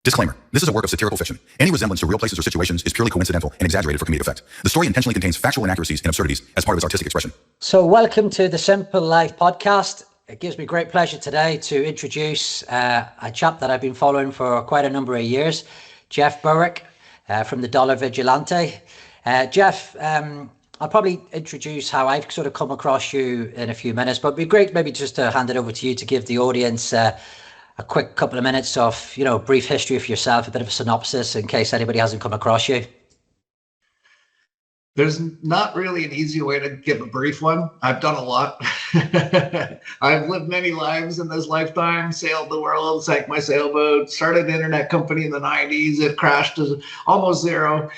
Disclaimer. This is a work of satirical fiction. Any resemblance to real places or situations is purely coincidental and exaggerated for comedic effect. The story intentionally contains factual inaccuracies and absurdities as part of its artistic expression. So welcome to the Simple Life podcast. It gives me great pleasure today to introduce a chap that I've been following for quite a number of years, Jeff Berwick from the Dollar Vigilante. Jeff, I'll probably introduce how I've sort of come across you in a few minutes, but it'd be great maybe just to hand it over to you to give the audience a quick couple of minutes of, brief history of yourself, a bit of a synopsis in case anybody hasn't come across you. There's not really an easy way to give a brief one. I've done a lot. I've lived many lives in this lifetime, sailed the world, sank my sailboat, started an internet company in the 90s. It crashed to almost zero.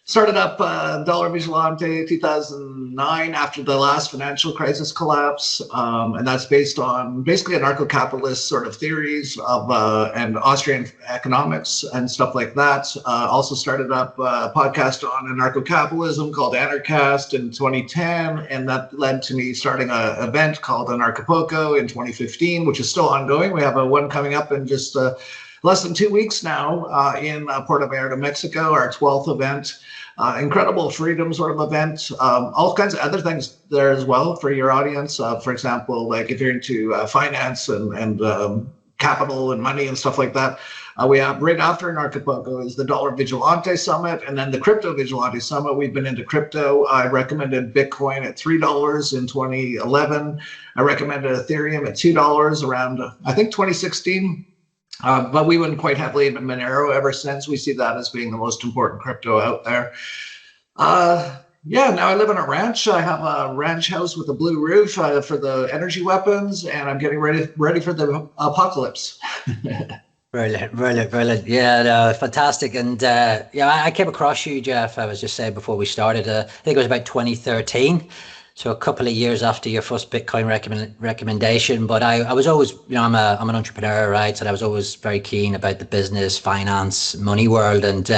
Started up Dollar Vigilante 2009 after the last financial crisis collapse. And that's based on basically anarcho-capitalist sort of theories of and Austrian economics and stuff like that. Also started up a podcast on anarcho-capitalism called Anarchast in 2010. And that led to me starting an event called Anarchapulco in 2015, which is still ongoing. We have one coming up in just less than 2 weeks now in Puerto Vallarta, Mexico, our 12th event. Incredible freedom sort of event. All kinds of other things there as well for your audience. For example, like if you're into finance and capital and money and stuff like that, we have right after Anarchapulco is the Dollar Vigilante Summit and then the Crypto Vigilante Summit. We've been into crypto. I recommended Bitcoin at $3 in 2011. I recommended Ethereum at $2 around, I think, 2016. But we went quite heavily into Monero ever since. We see that as being the most important crypto out there. Now I live on a ranch. I have a ranch house with a blue roof for the energy weapons, and I'm getting ready for the apocalypse. Brilliant. Yeah, no, fantastic. And I came across you, Jeff. I was just saying before we started, I think it was about 2013. So a couple of years after your first Bitcoin recommendation, but I was always, I'm an entrepreneur, right? So I was always very keen about the business, finance, money world. And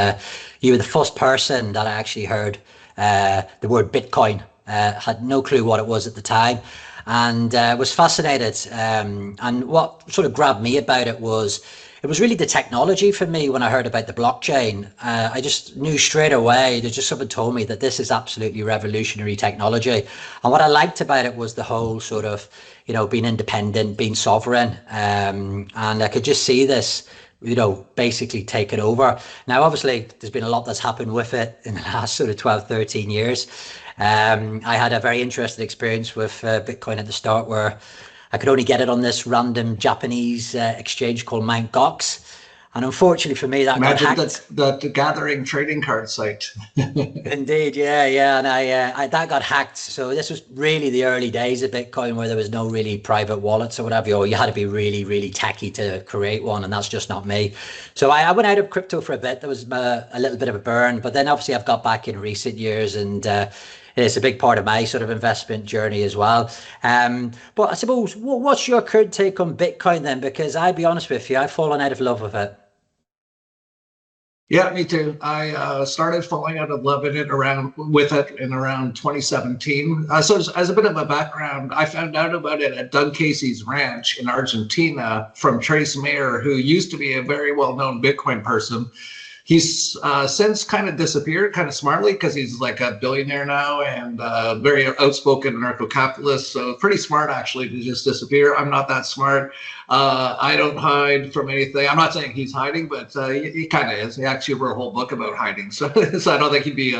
you were the first person that I actually heard the word Bitcoin. Had no clue what it was at the time, and was fascinated. And what sort of grabbed me about it was really the technology for me when I heard about the blockchain. I just knew straight away, there's just something told me that this is absolutely revolutionary technology. And what I liked about it was the whole sort of, being independent, being sovereign. And I could just see this, basically take it over. Now, obviously, there's been a lot that's happened with it in the last sort of 12, 13 years. I had a very interesting experience with Bitcoin at the start where I could only get it on this random Japanese exchange called Mt. Gox. And unfortunately for me, that got hacked. The gathering trading card site. Indeed, yeah. And I that got hacked. So this was really the early days of Bitcoin where there was no really private wallets or whatever. Or you had to be really, really techy to create one. And that's just not me. So I went out of crypto for a bit. There was a little bit of a burn. But then obviously I've got back in recent years and it's a big part of my sort of investment journey as well. But I suppose, what's your current take on Bitcoin then? Because I'll be honest with you, I've fallen out of love with it. Yeah, me too. I started falling out of love with it around 2017. So as a bit of a background, I found out about it at Doug Casey's ranch in Argentina from Trace Mayer, who used to be a very well-known Bitcoin person. He's since kind of disappeared, kind of smartly, because he's like a billionaire now and very outspoken anarcho-capitalist. So pretty smart, actually, to just disappear. I'm not that smart. I don't hide from anything. I'm not saying he's hiding, but he kind of is. He actually wrote a whole book about hiding. So I don't think he'd be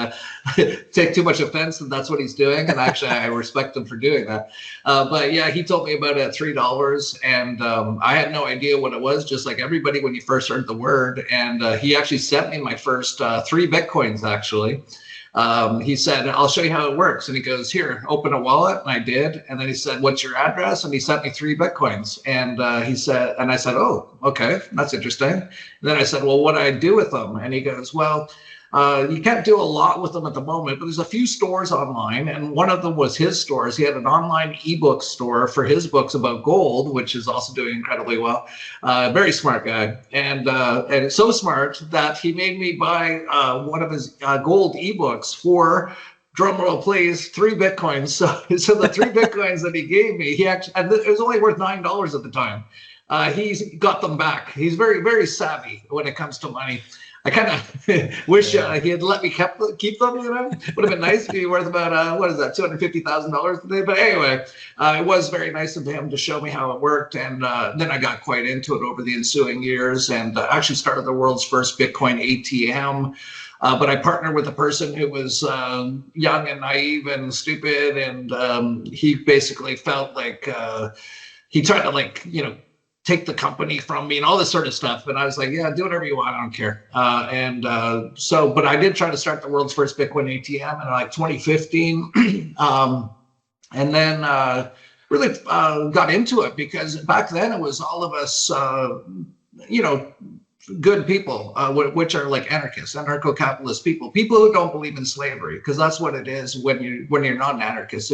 take too much offense that that's what he's doing. And actually, I respect him for doing that. But yeah, he told me about it at $3. And I had no idea what it was, just like everybody when you first heard the word. And he actually sent me my first 3 Bitcoins, actually. He said, I'll show you how it works. And he goes, here, open a wallet. And I did. And then he said, what's your address? And he sent me 3 Bitcoins. And he said, and I said, oh, okay, that's interesting. And then I said, well, what do I do with them? And he goes, well, you can't do a lot with them at the moment, but there's a few stores online. And one of them was his stores. He had an online ebook store for his books about gold, which is also doing incredibly well. Very smart guy. And so smart that he made me buy one of his gold ebooks for, drumroll please, 3 Bitcoins. So the 3 Bitcoins that he gave me, he actually, and it was only worth $9 at the time. he's got them back. He's very, very savvy when it comes to money. I kind of wish he had let me keep them, you know. Would have been nice. Be worth about, what is that, $250,000 today? But anyway, it was very nice of him to show me how it worked. And then I got quite into it over the ensuing years and actually started the world's first Bitcoin ATM. But I partnered with a person who was young and naive and stupid. And he basically felt like he tried to, like, you know, take the company from me and all this sort of stuff. And I was like, yeah, do whatever you want. I don't care. But I did try to start the world's first Bitcoin ATM in like 2015. And then really got into it because back then it was all of us, you know, good people, which are like anarchists, anarcho-capitalist people who don't believe in slavery, because that's what it is when you're not an anarchist.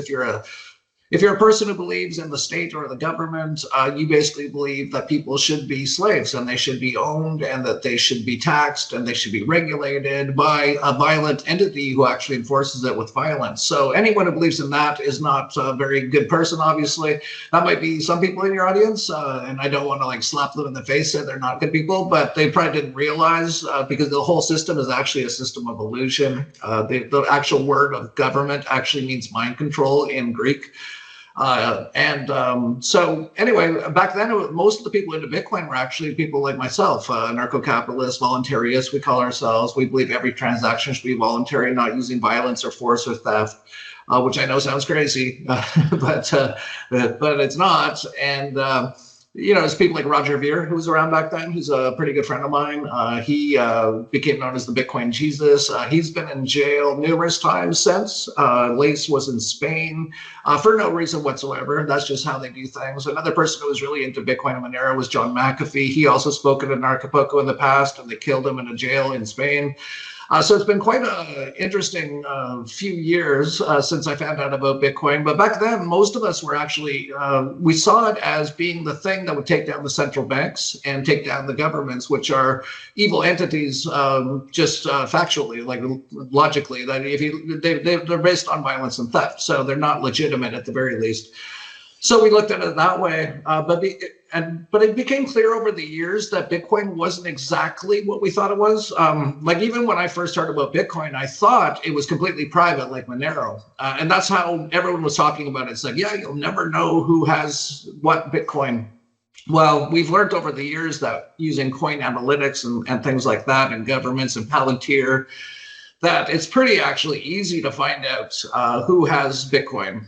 If you're a person who believes in the state or the government, you basically believe that people should be slaves and they should be owned and that they should be taxed and they should be regulated by a violent entity who actually enforces it with violence. So anyone who believes in that is not a very good person, obviously. That might be some people in your audience, and I don't want to like slap them in the face that they're not good people, but they probably didn't realize because the whole system is actually a system of illusion. The actual word of government actually means mind control in Greek. So anyway, back then, most of the people into Bitcoin were actually people like myself, anarcho-capitalists, voluntarists, we call ourselves. We believe every transaction should be voluntary, not using violence or force or theft, which I know sounds crazy, but it's not. And, you know, there's people like Roger Ver, who was around back then. He's a pretty good friend of mine. He became known as the Bitcoin Jesus. He's been in jail numerous times since. Lace was in Spain for no reason whatsoever. That's just how they do things. Another person who was really into Bitcoin and Monero was John McAfee. He also spoke at Anarchapulco in the past, and they killed him in a jail in Spain. So it's been quite an interesting few years since I found out about Bitcoin. But back then, most of us were actually, we saw it as being the thing that would take down the central banks and take down the governments, which are evil entities, just factually, like logically, that they're based on violence and theft. So they're not legitimate at the very least. So we looked at it that way, but it became clear over the years that Bitcoin wasn't exactly what we thought it was. Like even when I first started about Bitcoin, I thought it was completely private, like Monero, and that's how everyone was talking about it. It's like, yeah, you'll never know who has what Bitcoin. Well, we've learned over the years that using coin analytics and things like that, and governments and Palantir, that it's pretty actually easy to find out who has Bitcoin.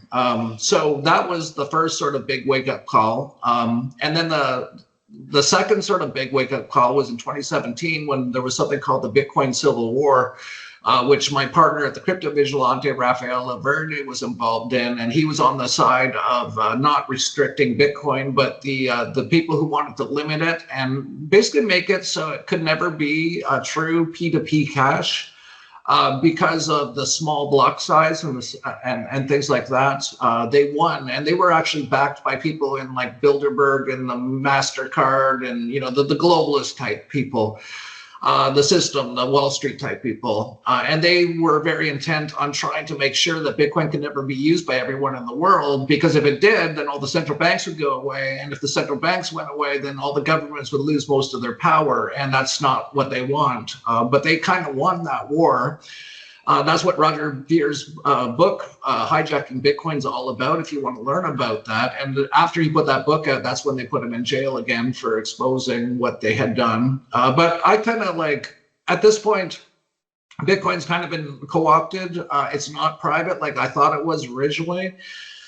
So that was the first sort of big wake-up call. And then the second sort of big wake-up call was in 2017 when there was something called the Bitcoin Civil War, which my partner at the Crypto Vigilante, Rafael Laverde, was involved in. And he was on the side of not restricting Bitcoin, but the people who wanted to limit it and basically make it so it could never be a true P2P cash. Because of the small block size and things like that, they won, and they were actually backed by people in like Bilderberg and the MasterCard and, you know, the globalist type people, the system, the Wall Street type people, and they were very intent on trying to make sure that Bitcoin could never be used by everyone in the world, because if it did, then all the central banks would go away, and if the central banks went away, then all the governments would lose most of their power, and that's not what they want. But they kind of won that war. That's what Roger Ver's book, Hijacking Bitcoin, is all about, if you want to learn about that. And after he put that book out, that's when they put him in jail again for exposing what they had done. But I kind of like, at this point, Bitcoin's kind of been co-opted. It's not private like I thought it was originally.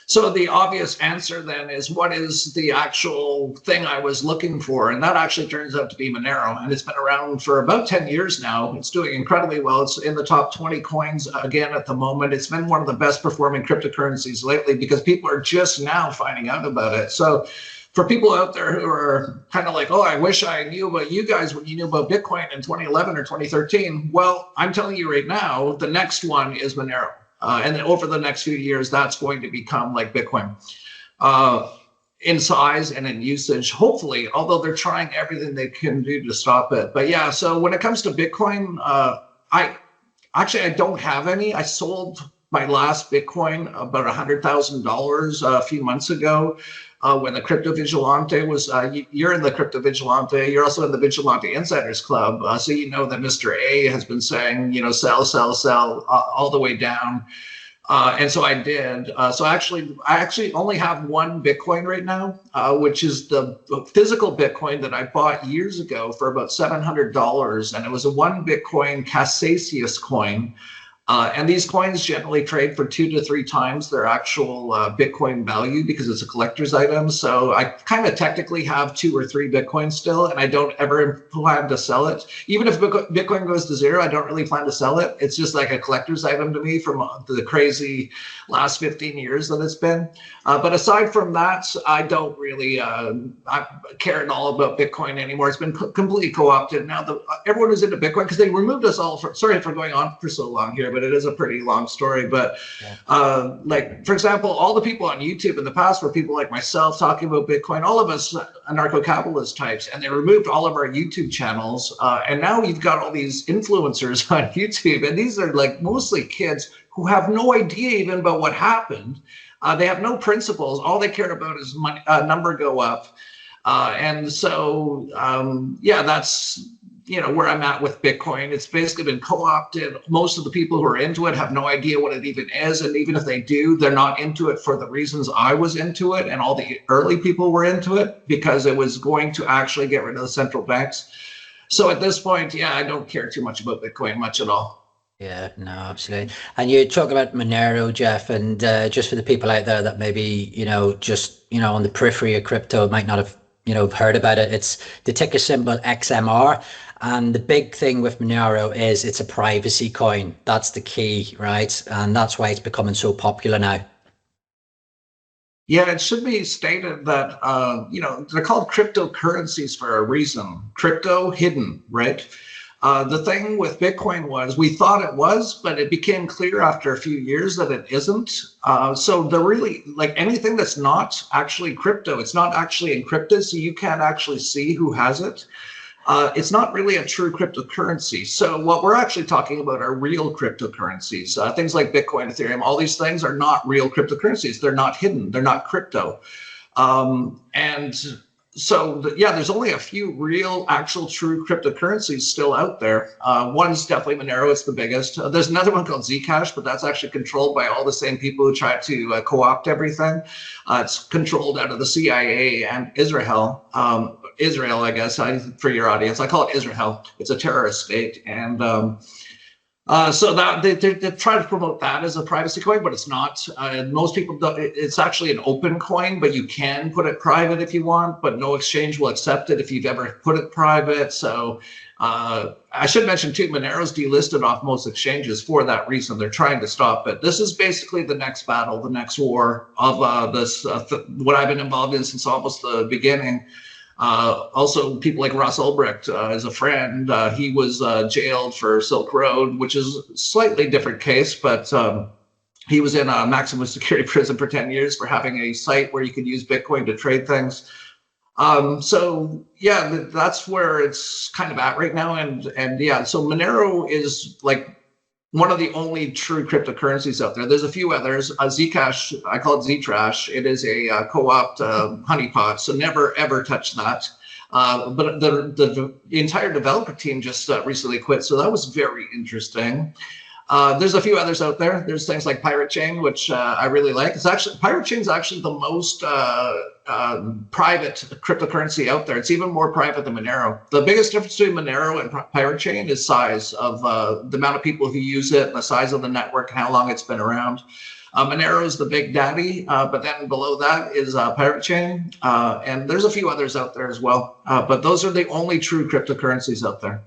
So the obvious answer then is, what is the actual thing I was looking for? And that actually turns out to be Monero. And it's been around for about 10 years now. It's doing incredibly well. It's in the top 20 coins again at the moment. It's been one of the best performing cryptocurrencies lately because people are just now finding out about it. So for people out there who are kind of like, oh, I wish I knew about you guys when you knew about Bitcoin in 2011 or 2013. Well, I'm telling you right now, the next one is Monero. And then over the next few years, that's going to become like Bitcoin in size and in usage, hopefully, although they're trying everything they can do to stop it. But yeah, so when it comes to Bitcoin, I don't have any. I sold my last Bitcoin about $100,000 a few months ago. When the Crypto Vigilante was, you're in the Crypto Vigilante, you're also in the Vigilante Insiders Club. So you know that Mr. A has been saying, sell, sell, sell all the way down. And so I did. So I actually only have one Bitcoin right now, which is the physical Bitcoin that I bought years ago for about $700. And it was a one Bitcoin Cassius coin. And these coins generally trade for 2 to 3 times their actual Bitcoin value because it's a collector's item. So I kind of technically have 2 or 3 Bitcoins still, and I don't ever plan to sell it. Even if Bitcoin goes to zero, I don't really plan to sell it. It's just like a collector's item to me from the crazy last 15 years that it's been. But aside from that, I don't really care at all about Bitcoin anymore. It's been completely co-opted. Now everyone is into Bitcoin because they removed us all. Sorry for going on for so long here, but it is a pretty long story. But like, for example, all the people on YouTube in the past were people like myself talking about Bitcoin, all of us anarcho-capitalist types, and they removed all of our YouTube channels. And now you've got all these influencers on YouTube, and these are like mostly kids who have no idea even about what happened. They have no principles. All they care about is money, number go up. And so, yeah, that's, where I'm at with Bitcoin. It's basically been co-opted. Most of the people who are into it have no idea what it even is. And even if they do, they're not into it for the reasons I was into it. And all the early people were into it because it was going to actually get rid of the central banks. So at this point, yeah, I don't care too much about Bitcoin much at all. Yeah, no, absolutely. And you talk about Monero, Jeff, and just for the people out there that maybe, just, on the periphery of crypto might not have, heard about it. It's the ticker symbol XMR. And the big thing with Monero is it's a privacy coin. That's the key, right? And that's why it's becoming so popular now. Yeah, it should be stated that, they're called cryptocurrencies for a reason. Crypto, hidden, right? The thing with Bitcoin was we thought it was, but it became clear after a few years that it isn't. So the really, like anything that's not actually crypto, it's not actually encrypted, so you can't actually see who has it. It's not really a true cryptocurrency. So what we're actually talking about are real cryptocurrencies. Things like Bitcoin, Ethereum, all these things are not real cryptocurrencies. They're not hidden. They're not crypto. And so, yeah, there's only a few real, actual, true cryptocurrencies still out there. One's definitely Monero. It's the biggest. There's another one called Zcash, but that's actually controlled by all the same people who try to co-opt everything. It's controlled out of the CIA and Israel. Israel, I guess, for your audience, I call it Israel. It's a terrorist state. And so that they try to promote that as a privacy coin, but it's not. Most people don't. It's actually an open coin, but you can put it private if you want, but no exchange will accept it if you've ever put it private. So I should mention too, Monero's delisted off most exchanges for that reason. They're trying to stop it. This is basically the next battle, the next war of this, what I've been involved in since almost the beginning. Also, people like Ross Ulbricht is a friend. He was jailed for Silk Road, which is a slightly different case, but he was in a maximum security prison for 10 years for having a site where you could use Bitcoin to trade things. So yeah, that's where it's kind of at right now. And yeah, so Monero is like one of the only true cryptocurrencies out there. There's a few others. Zcash, I call it Ztrash. It is a co-opt honeypot, so never ever touch that. But the entire developer team just recently quit, so that was very interesting. There's a few others out there. There's things like Pirate Chain, which I really like. It's actually Pirate Chain is actually the most private cryptocurrency out there. It's even more private than Monero. The biggest difference between Monero and Pirate Chain is size of the amount of people who use it, the size of the network, and how long it's been around. Monero is the big daddy, but then below that is Pirate Chain, and there's a few others out there as well. But those are the only true cryptocurrencies out there.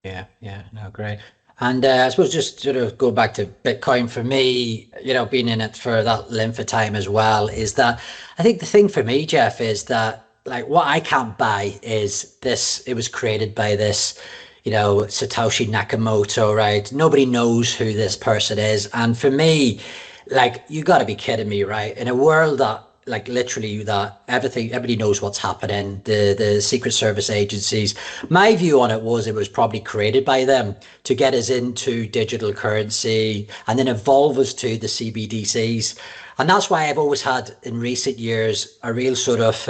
Yeah, no, great. And I suppose just sort of go back to Bitcoin for me, being in it for that length of time as well, is that I think the thing for me, Jeff, is that like what I can't buy is this. It was created by this, Satoshi Nakamoto, right? Nobody knows who this person is. And for me, like, you got to be kidding me, right? In a world that like literally that everybody knows what's happening. The Secret Service agencies. My view on it was probably created by them to get us into digital currency and then evolve us to the CBDCs. And that's why I've always had in recent years a real sort of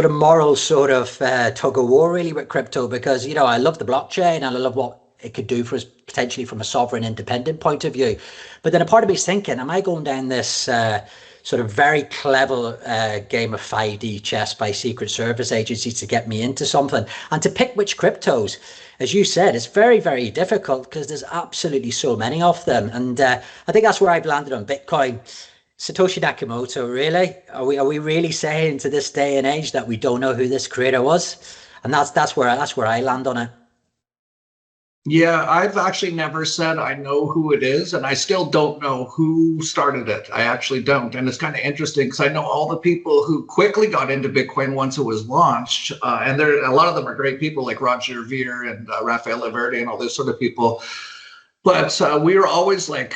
moral tug of war really with crypto, because I love the blockchain and I love what it could do for us potentially from a sovereign independent point of view. But then a part of me is thinking, am I going down this sort of very clever game of 5D chess by Secret Service agencies to get me into something? And to pick which cryptos, as you said, it's very, very difficult because there's absolutely so many of them. And I think that's where I've landed on Bitcoin. Satoshi Nakamoto, really? Are we really saying to this day and age that we don't know who this creator was? And that's where I land on it. Yeah, I've actually never said I know who it is, and I still don't know who started it. I actually don't. And it's kind of interesting because I know all the people who quickly got into Bitcoin once it was launched. And a lot of them are great people like Roger Ver and Rafael Laverde and all those sort of people. But we were always like,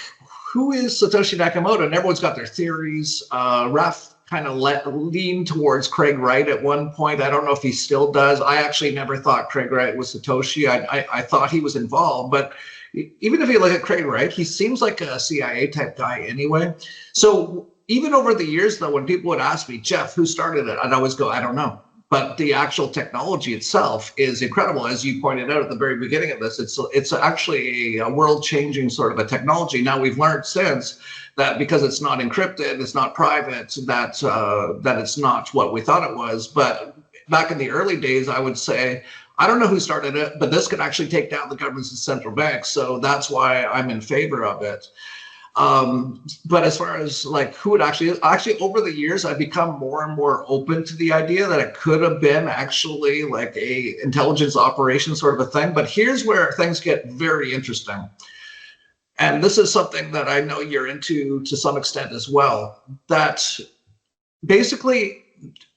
who is Satoshi Nakamoto? And everyone's got their theories. Raf kind of leaned towards Craig Wright at one point. I don't know if he still does. I actually never thought Craig Wright was Satoshi. I thought he was involved, but even if you look at Craig Wright, he seems like a CIA type guy anyway. So even over the years though, when people would ask me, Jeff, who started it? I'd always go, I don't know. But the actual technology itself is incredible. As you pointed out at the very beginning of this, it's actually a world-changing sort of a technology. Now we've learned since that because it's not encrypted, it's not private, that it's not what we thought it was. But back in the early days, I would say, I don't know who started it, but this could actually take down the governments and central banks. So that's why I'm in favor of it. But as far as like who it actually is, over the years, I've become more and more open to the idea that it could have been actually like a intelligence operation sort of a thing. But here's where things get very interesting. And this is something that I know you're into to some extent as well, that basically,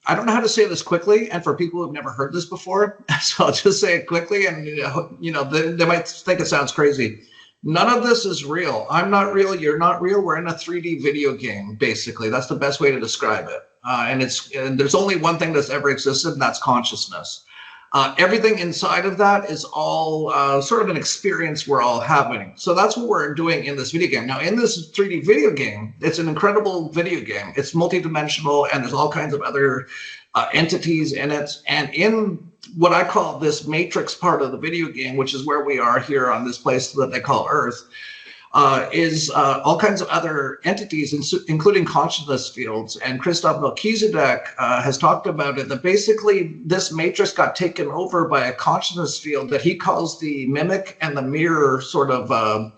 I don't know how to say this quickly, and for people who've never heard this before, so I'll just say it quickly, and they might think it sounds crazy. None of this is real. I'm not real. You're not real. We're in a 3D video game, basically. That's the best way to describe it. And there's only one thing that's ever existed, and that's consciousness. Everything inside of that is all sort of an experience we're all having. So that's what we're doing in this video game. Now, in this 3D video game, it's an incredible video game. It's multidimensional, and there's all kinds of other entities in it. And in what I call this matrix part of the video game, which is where we are here on this place that they call Earth, is all kinds of other entities, including consciousness fields. And Christoph Melchizedek has talked about it, that basically this matrix got taken over by a consciousness field that he calls the mimic and the mirror sort of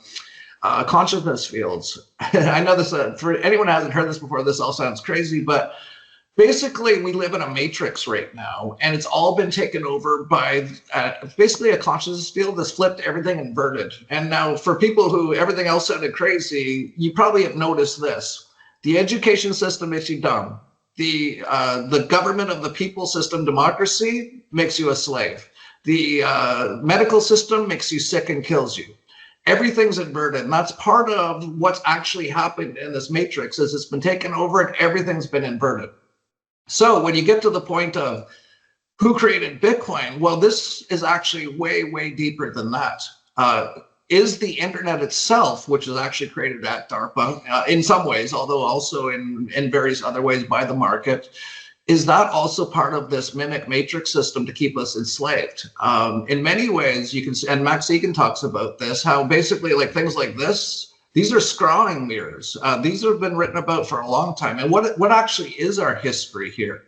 consciousness fields. I know this, for anyone who hasn't heard this before, this all sounds crazy, but basically, we live in a matrix right now, and it's all been taken over by basically a consciousness field that's flipped everything inverted. And now for people who everything else sounded crazy, you probably have noticed this. The education system makes you dumb. The government of the people system, democracy, makes you a slave. The medical system makes you sick and kills you. Everything's inverted, and that's part of what's actually happened in this matrix, is it's been taken over and everything's been inverted. So when you get to the point of who created Bitcoin, well, this is actually way, way deeper than that. Is the internet itself, which is actually created at DARPA in some ways, although also in various other ways by the market, is that also part of this mimic matrix system to keep us enslaved? In many ways, you can, and Max Egan talks about this, how basically like things like this, these are scrying mirrors. These have been written about for a long time. And what actually is our history here?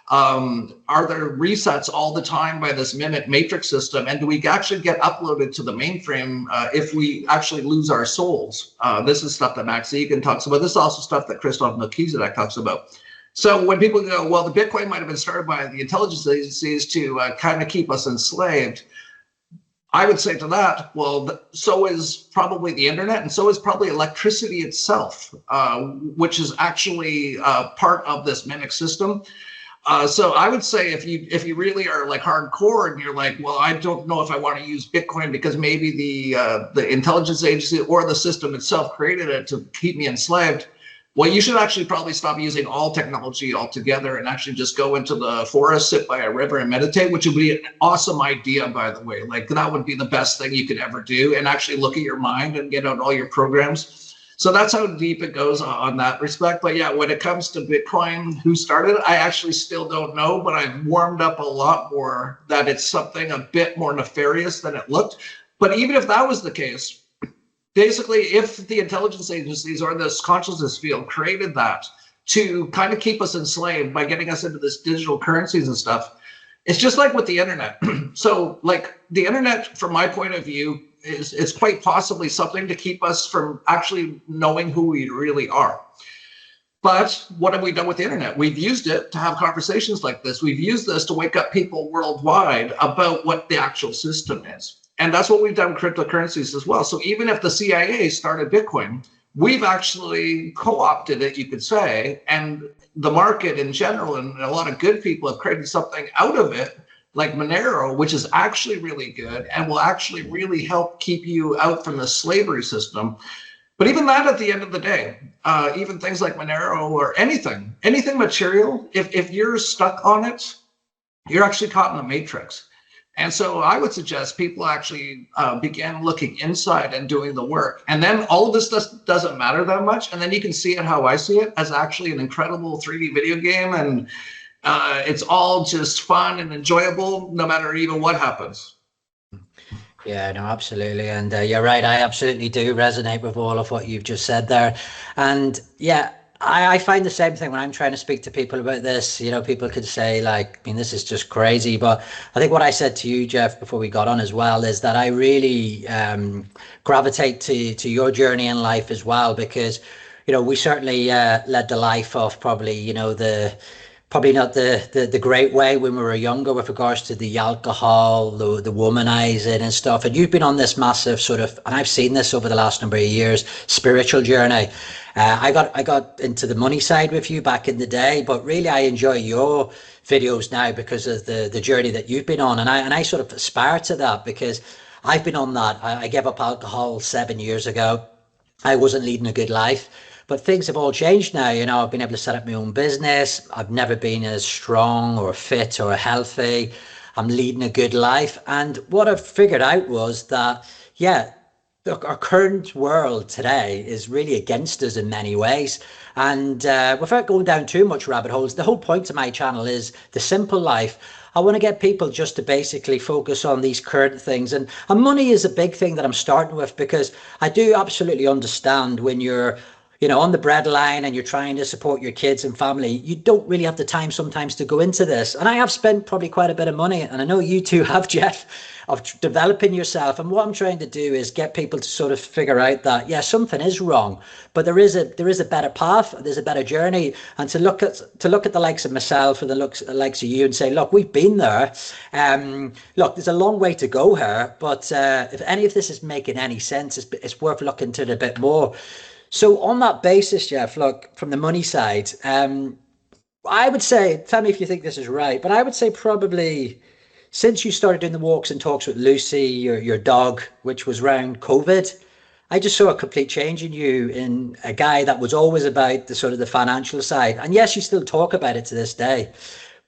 Are there resets all the time by this mimic matrix system? And do we actually get uploaded to the mainframe if we actually lose our souls? This is stuff that Max Egan talks about. This is also stuff that Christoph Melchizedek talks about. So when people go, well, the Bitcoin might have been started by the intelligence agencies to kind of keep us enslaved, I would say to that, well, so is probably the internet, and so is probably electricity itself, which is actually part of this mimic system. So I would say if you really are like hardcore and you're like, well, I don't know if I want to use Bitcoin because maybe the intelligence agency or the system itself created it to keep me enslaved, well, you should actually probably stop using all technology altogether and actually just go into the forest, sit by a river and meditate, which would be an awesome idea, by the way. Like that would be the best thing you could ever do, and actually look at your mind and get out all your programs. So that's how deep it goes on that respect. But yeah, when it comes to Bitcoin, who started it, I actually still don't know, but I've warmed up a lot more that it's something a bit more nefarious than it looked. But even if that was the case, basically, if the intelligence agencies or this consciousness field created that to kind of keep us enslaved by getting us into this digital currencies and stuff, it's just like with the internet. So like the internet, from my point of view, is quite possibly something to keep us from actually knowing who we really are. But what have we done with the internet? We've used it to have conversations like this. We've used this to wake up people worldwide about what the actual system is. And that's what we've done with cryptocurrencies as well. So even if the CIA started Bitcoin, we've actually co-opted it, you could say, and the market in general and a lot of good people have created something out of it, like Monero, which is actually really good and will actually really help keep you out from the slavery system. But even that, at the end of the day, even things like Monero or anything material, if you're stuck on it, you're actually caught in the matrix. And so I would suggest people actually begin looking inside and doing the work. And then all of this doesn't matter that much. And then you can see it how I see it, as actually an incredible 3D video game. And it's all just fun and enjoyable, no matter even what happens. Yeah, no, absolutely. And you're right. I absolutely do resonate with all of what you've just said there. And yeah, I find the same thing when I'm trying to speak to people about this. You know, people could say, like, I mean, this is just crazy. But I think what I said to you, Jeff, before we got on as well, is that I really gravitate to your journey in life as well, because, you know, we certainly led the life of probably, you know, probably not the great way when we were younger with regards to the alcohol, the womanizing and stuff. And you've been on this massive sort of, and I've seen this over the last number of years, spiritual journey. I got into the money side with you back in the day, but really I enjoy your videos now because of the journey that you've been on. And I sort of aspire to that, because I've been on that. I gave up alcohol 7 years ago. I wasn't leading a good life. But things have all changed now. You know, I've been able to set up my own business. I've never been as strong or fit or healthy. I'm leading a good life. And what I've figured out was that, yeah, look, our current world today is really against us in many ways. And without going down too much rabbit holes, the whole point of my channel is the simple life. I want to get people just to basically focus on these current things. And money is a big thing that I'm starting with, because I do absolutely understand when you're, you know, on the breadline and you're trying to support your kids and family, you don't really have the time sometimes to go into this. And I have spent probably quite a bit of money, and I know you too have, Jeff, of developing yourself. And what I'm trying to do is get people to sort of figure out that, yeah, something is wrong, but there is a better path, there's a better journey. And to look at the likes of myself and the likes of you and say, look, we've been there. Look, there's a long way to go here, but if any of this is making any sense, it's worth looking into it a bit more. So on that basis, Jeff, look, from the money side, I would say, tell me if you think this is right, but I would say probably since you started doing the walks and talks with Lucy, your dog, which was around COVID, I just saw a complete change in you, in a guy that was always about the sort of the financial side. And yes, you still talk about it to this day,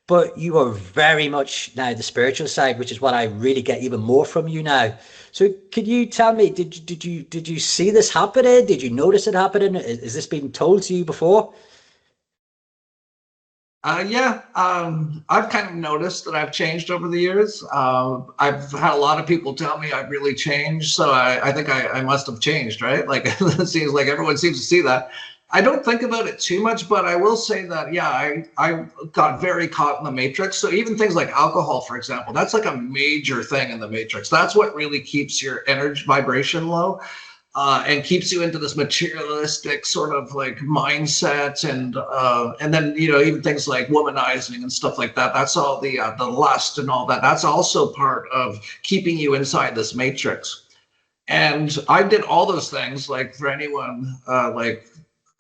but you are very much now the spiritual side, which is what I really get even more from you now. So could you tell me, did you see this happening? Did you notice it happening? Is this being told to you before? Yeah, I've kind of noticed that I've changed over the years. I've had a lot of people tell me I've really changed. So I think I must have changed, right? Like it seems like everyone seems to see that. I don't think about it too much, but I will say that, yeah, I got very caught in the matrix. So even things like alcohol, for example, that's like a major thing in the matrix. That's what really keeps your energy vibration low and keeps you into this materialistic sort of like mindset. And then, you know, even things like womanizing and stuff like that, that's all the lust and all that. That's also part of keeping you inside this matrix. And I did all those things, like for anyone,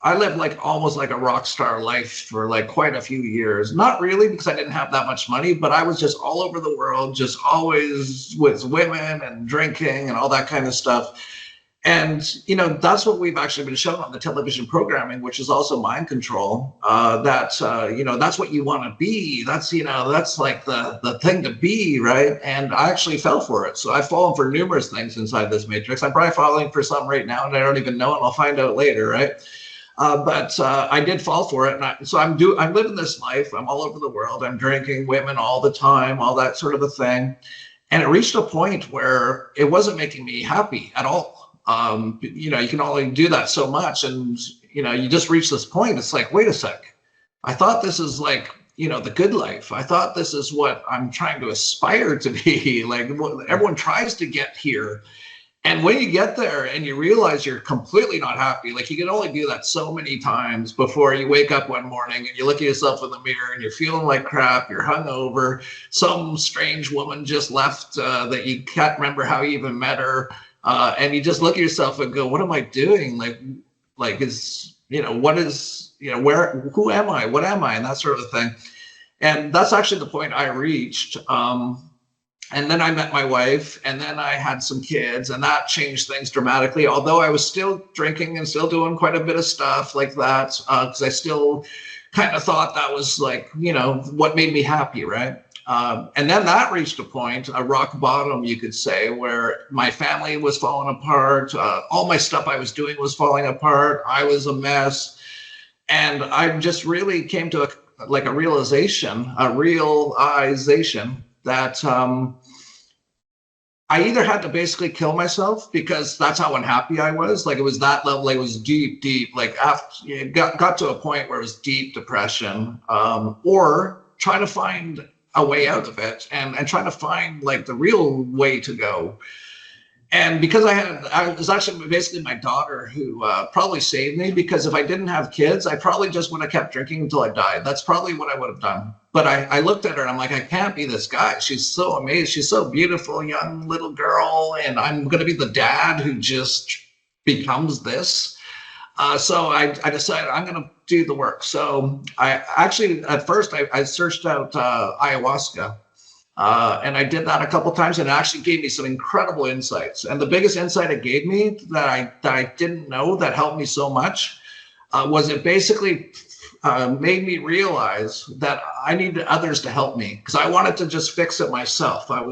I lived like almost like a rock star life for like quite a few years. Not really, because I didn't have that much money, but I was just all over the world, just always with women and drinking and all that kind of stuff. And, that's what we've actually been shown on the television programming, which is also mind control, that, that's what you want to be. That's, that's like the thing to be, right? And I actually fell for it. So I've fallen for numerous things inside this matrix. I'm probably falling for some right now and I don't even know, and I'll find out later, right? But I did fall for it. And so I'm living this life. I'm all over the world. I'm drinking women all the time, all that sort of a thing. And it reached a point where it wasn't making me happy at all. You can only do that so much. And, you just reach this point. It's like, wait a sec. I thought this is like, the good life. I thought this is what I'm trying to aspire to be. Like everyone tries to get here. And when you get there and you realize you're completely not happy, like you can only do that so many times before you wake up one morning and you look at yourself in the mirror and you're feeling like crap, you're hungover, some strange woman just left that you can't remember how you even met her. And you just look at yourself and go, what am I doing? Like is, what is, who am I? What am I? And that sort of thing. And that's actually the point I reached. And then I met my wife, and then I had some kids, and that changed things dramatically. Although I was still drinking and still doing quite a bit of stuff like that, because I still kind of thought that was like, what made me happy, right? And then that reached a point, a rock bottom, you could say, where my family was falling apart. All my stuff I was doing was falling apart. I was a mess. And I just really came to a realization that I either had to basically kill myself because that's how unhappy I was. Like it was that level, like it was deep, like after it got to a point where it was deep depression, or try to find a way out of it and trying to find like the real way to go. And because I was actually basically my daughter who probably saved me, because if I didn't have kids, I probably just would have kept drinking until I died. That's probably what I would have done. But I looked at her and I'm like, I can't be this guy. She's so amazing. She's so beautiful, young little girl. And I'm going to be the dad who just becomes this. So I decided I'm going to do the work. So I actually, at first, I searched out ayahuasca. And I did that a couple of times, and it actually gave me some incredible insights. And the biggest insight it gave me that I didn't know that helped me so much was it basically made me realize that I needed others to help me, because I wanted to just fix it myself. I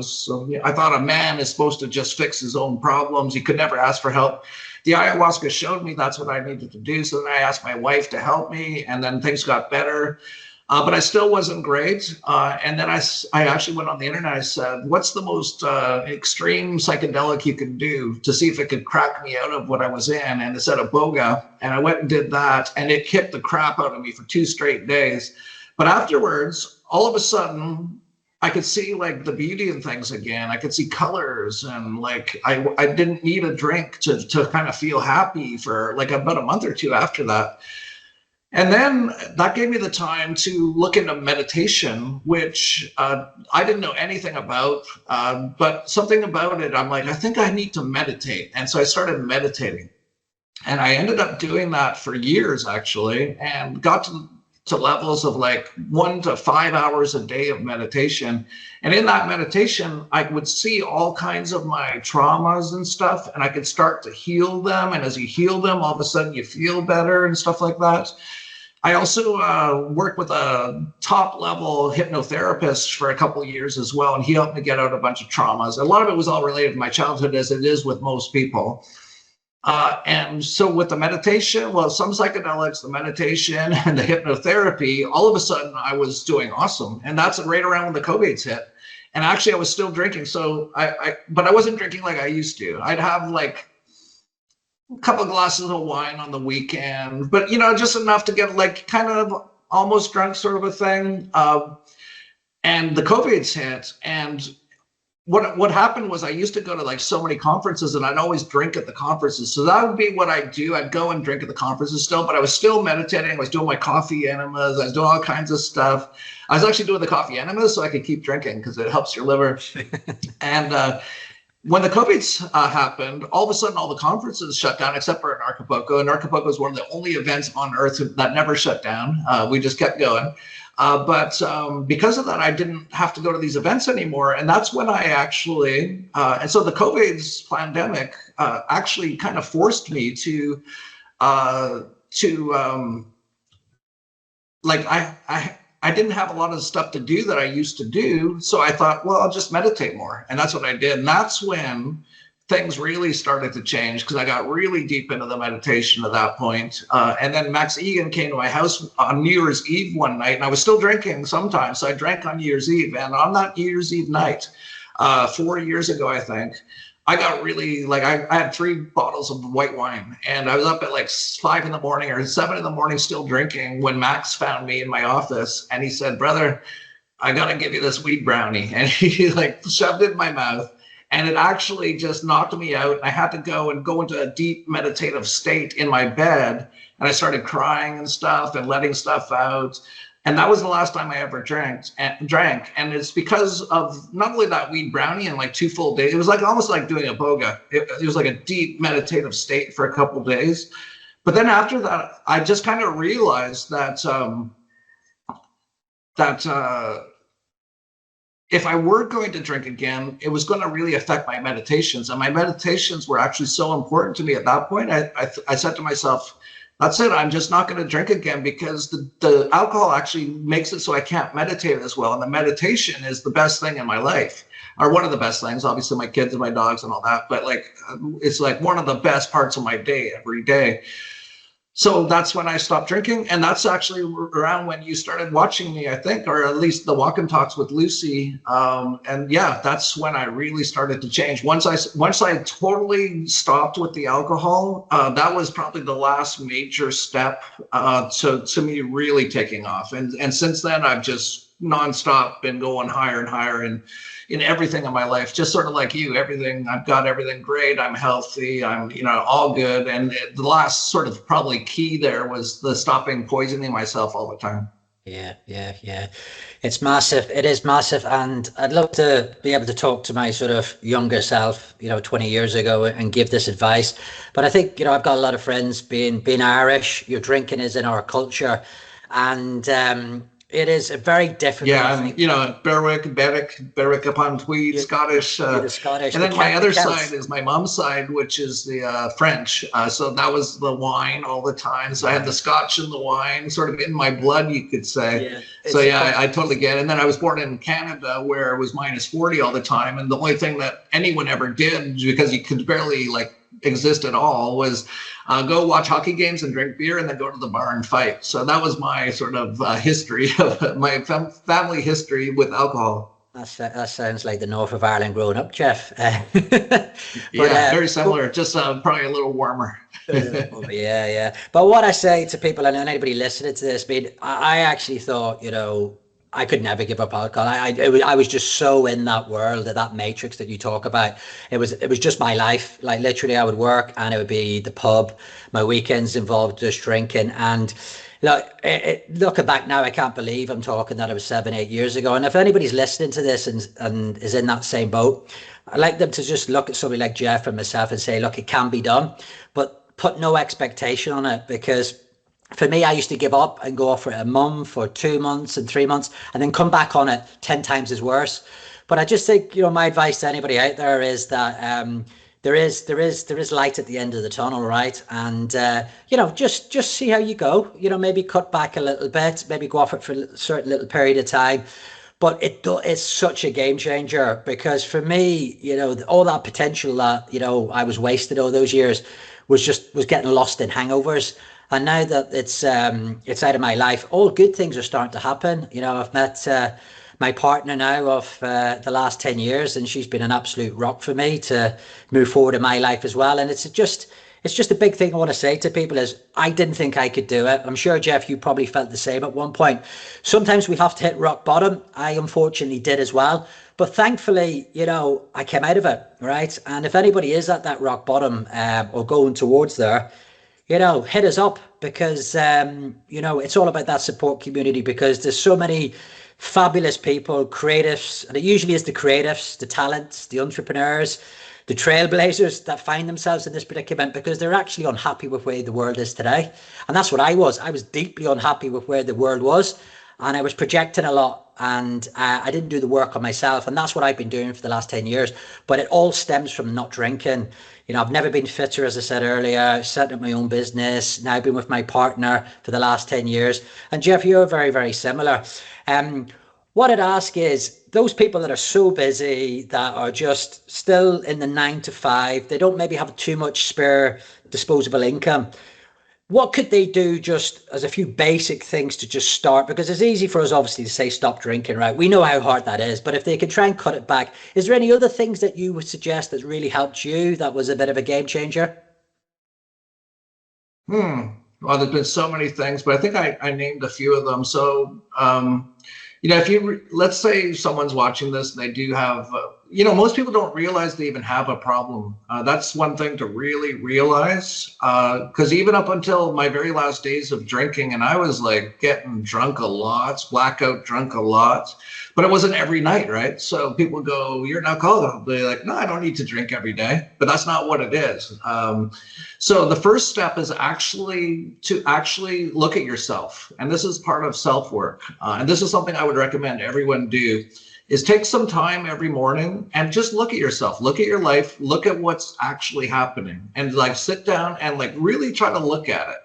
thought a man is supposed to just fix his own problems. He could never ask for help. The ayahuasca showed me that's what I needed to do. So then I asked my wife to help me, and then things got better. But I still wasn't great. And then I actually went on the internet. I said, what's the most extreme psychedelic you can do to see if it could crack me out of what I was in? And it said iboga. And I went and did that. And it kicked the crap out of me for 2 straight days. But afterwards, all of a sudden, I could see like the beauty in things again. I could see colors, and like I didn't need a drink to kind of feel happy for like about a month or two after that. And then that gave me the time to look into meditation, which I didn't know anything about, but something about it, I'm like, I think I need to meditate. And so I started meditating, and I ended up doing that for years, actually, and got to levels of like 1 to 5 hours a day of meditation. And in that meditation, I would see all kinds of my traumas and stuff, and I could start to heal them. And as you heal them, all of a sudden you feel better and stuff like that. I also worked with a top level hypnotherapist for a couple of years as well, and he helped me get out a bunch of traumas. A lot of it was all related to my childhood, as it is with most people. And so with the meditation, well, some psychedelics, the meditation and the hypnotherapy, all of a sudden I was doing awesome. And that's right around when the COVID's hit. And actually I was still drinking. So but I wasn't drinking like I used to. I'd have like a couple of glasses of wine on the weekend, but just enough to get like kind of almost drunk sort of a thing. And the COVID's hit, and what happened was I used to go to like so many conferences, and I'd always drink at the conferences. So that would be what I do. I'd go and drink at the conferences still, but I was still meditating. I was doing my coffee enemas. I was doing all kinds of stuff. I was actually doing the coffee enemas so I could keep drinking because it helps your liver. And when the COVID happened, all of a sudden, all the conferences shut down except for Anarchapulco. Anarchapulco is one of the only events on earth that never shut down. We just kept going. But because of that, I didn't have to go to these events anymore. And that's when I actually, and so the COVID pandemic actually kind of forced me to like, I didn't have a lot of stuff to do that I used to do. So I thought, well, I'll just meditate more. And that's what I did. And that's when things really started to change, because I got really deep into the meditation at that point. And then Max Egan came to my house on New Year's Eve one night, and I was still drinking sometimes. So I drank on New Year's Eve. And on that New Year's Eve night, 4 years ago, I think, I got really, like, I had 3 bottles of white wine, and I was up at like 5 in the morning or 7 in the morning still drinking when Max found me in my office, and he said, "Brother, I got to give you this weed brownie." And he like shoved it in my mouth, and it actually just knocked me out. I had to go into a deep meditative state in my bed, and I started crying and stuff and letting stuff out. And that was the last time I ever drank. And it's because of not only that weed brownie and like 2 full days, it was like almost like doing a boga. It was like a deep meditative state for a couple of days. But then after that, I just kind of realized that if I were going to drink again, it was going to really affect my meditations. And my meditations were actually so important to me at that point. I said to myself, that's it. I'm just not going to drink again, because the alcohol actually makes it so I can't meditate as well. And the meditation is the best thing in my life, or one of the best things. Obviously, my kids and my dogs and all that, but like, it's like one of the best parts of my day every day. So that's when I stopped drinking. And that's actually around when you started watching me, I think, or at least the walk and talks with Lucy. And yeah, that's when I really started to change. Once I totally stopped with the alcohol, that was probably the last major step to me really taking off. And since then, I've just nonstop been going higher and higher in everything in my life, just sort of like you. I've got everything great. I'm healthy. I'm, all good. And the last sort of probably key there was the stopping poisoning myself all the time. Yeah. It's massive. It is massive. And I'd love to be able to talk to my sort of younger self, 20 years ago, and give this advice. But I think, I've got a lot of friends being Irish. Your drinking is in our culture. And, it is a very difficult. Yeah, Berwick upon Tweed, Scottish. The Scottish. And then my other side is my mom's side, which is the French. So that was the wine all the time. So I had the Scotch and the wine sort of in my blood, you could say. Yeah, so yeah, I totally get it. And then I was born in Canada, where it was -40 all the time. And the only thing that anyone ever did, because you could barely exist at all, was go watch hockey games and drink beer, and then go to the bar and fight. So that was my sort of history of my family history with alcohol. That sounds like the north of Ireland growing up, Jeff. Very similar, just probably a little warmer. Yeah. But what I say to people, and anybody listening to this, I actually thought, I could never give up alcohol. I was just so in that world, that matrix that you talk about. It was just my life. Like, literally, I would work and it would be the pub. My weekends involved just drinking. And looking back now, I can't believe I'm talking that it was 7-8 years ago. And if anybody's listening to this and is in that same boat, I'd like them to just look at somebody like Jeff and myself and say, look, it can be done, but put no expectation on it. Because for me, I used to give up and go off for a month or 2 months and 3 months, and then come back on it 10 times as worse. But I just think, my advice to anybody out there is that there is light at the end of the tunnel, right? And just see how you go. Maybe cut back a little bit, maybe go off it for a certain little period of time. But it's such a game changer, because for me, all that potential that I was wasted all those years was getting lost in hangovers. And now that it's out of my life, all good things are starting to happen. I've met my partner now of the last 10 years, and she's been an absolute rock for me to move forward in my life as well. And it's just a big thing I want to say to people is, I didn't think I could do it. I'm sure, Jeff, you probably felt the same at one point. Sometimes we have to hit rock bottom. I unfortunately did as well. But thankfully, I came out of it, right? And if anybody is at that rock bottom or going towards there, hit us up, because, it's all about that support community, because there's so many fabulous people, creatives, and it usually is the creatives, the talents, the entrepreneurs, the trailblazers that find themselves in this predicament because they're actually unhappy with where the world is today. And that's what I was. I was deeply unhappy with where the world was. and I was projecting a lot, and I didn't do the work on myself. And that's what I've been doing for the last 10 years. But it all stems from not drinking. I've never been fitter, as I said earlier, set up my own business. Now I've been with my partner for the last 10 years. And Jeff, you're very, very similar. What I'd ask is those people that are so busy, that are just still in the 9 to 5, they don't maybe have too much spare disposable income. What could they do just as a few basic things to just start? Because it's easy for us, obviously, to say stop drinking, right? We know how hard that is. But if they could try and cut it back, is there any other things that you would suggest that really helped you, that was a bit of a game changer? Well, there's been so many things, but I think I named a few of them. So, if let's say someone's watching this and they do have, most people don't realize they even have a problem. That's one thing to really realize, because even up until my very last days of drinking, and I was like getting drunk a lot, blackout drunk a lot, but it wasn't every night, right? So people go, "You're an alcoholic." They're like, "No, I don't need to drink every day," but that's not what it is. So the first step is actually look at yourself, and this is part of self-work, and this is something I would recommend everyone do. Is take some time every morning and just look at yourself, look at your life, look at what's actually happening, and like sit down and like really try to look at it.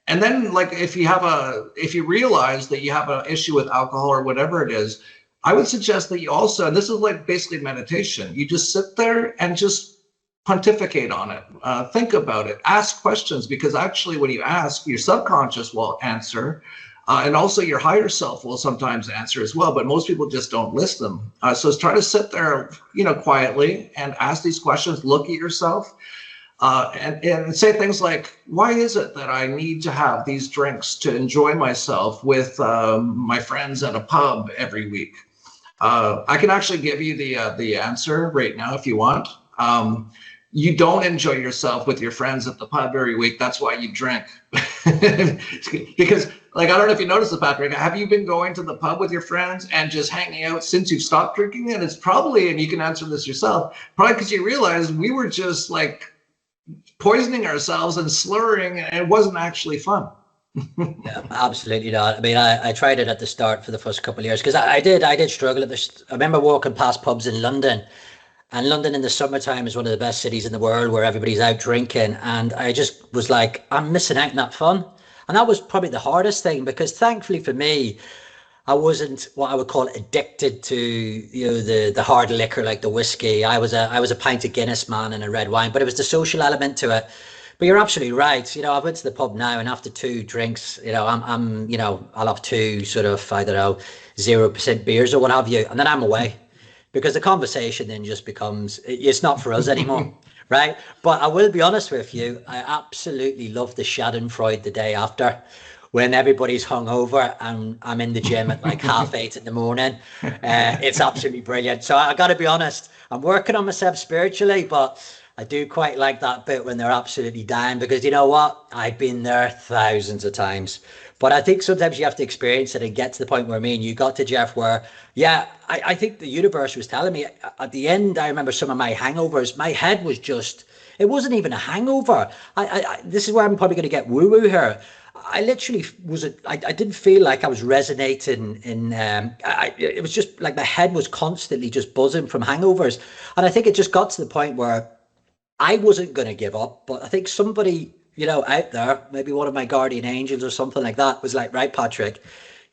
And then like if you realize that you have an issue with alcohol or whatever it is, I would suggest that you also, and this is like basically meditation, you just sit there and just pontificate on it, think about it, ask questions, because actually when you ask, your subconscious will answer. And also your higher self will sometimes answer as well, but most people just don't list them. So try to sit there, quietly and ask these questions, look at yourself, and say things like, why is it that I need to have these drinks to enjoy myself with my friends at a pub every week? I can actually give you the answer right now if you want. You don't enjoy yourself with your friends at the pub every week. That's why you drink. Because, like, I don't know if you noticed this, Patrick, have you been going to the pub with your friends and just hanging out since you've stopped drinking? And it's probably, and you can answer this yourself, probably because you realize we were just like poisoning ourselves and slurring, and it wasn't actually fun. Yeah, absolutely not. I mean, I tried it at the start for the first couple of years, because I did struggle at this. I remember walking past pubs in London. And London in the summertime is one of the best cities in the world, where everybody's out drinking. And I just was like, I'm missing out on that fun. And that was probably the hardest thing, because thankfully for me, I wasn't what I would call addicted to, the hard liquor like the whiskey. I was a pint of Guinness man and a red wine, but it was the social element to it. But you're absolutely right. I went to the pub now, and after 2 drinks, I'll have 2 sort of, I don't know, 0% beers or what have you. And then I'm away. Because the conversation then just becomes, it's not for us anymore, right? But I will be honest with you, I absolutely love the Schadenfreude the day after, when everybody's hungover and I'm in the gym at like 8:30 in the morning. It's absolutely brilliant. So I got to be honest, I'm working on myself spiritually, but I do quite like that bit when they're absolutely dying, because you know what? I've been there thousands of times. But I think sometimes you have to experience it and get to the point where me and you got to, Jeff, where, yeah, I think the universe was telling me at the end. I remember some of my hangovers, my head was just, it wasn't even a hangover. This is where I'm probably going to get woo-woo here. I literally I didn't feel like I was resonating it was just like my head was constantly just buzzing from hangovers. And I think it just got to the point where I wasn't going to give up, but I think somebody, out there, maybe one of my guardian angels or something like that, was like, right, Patrick,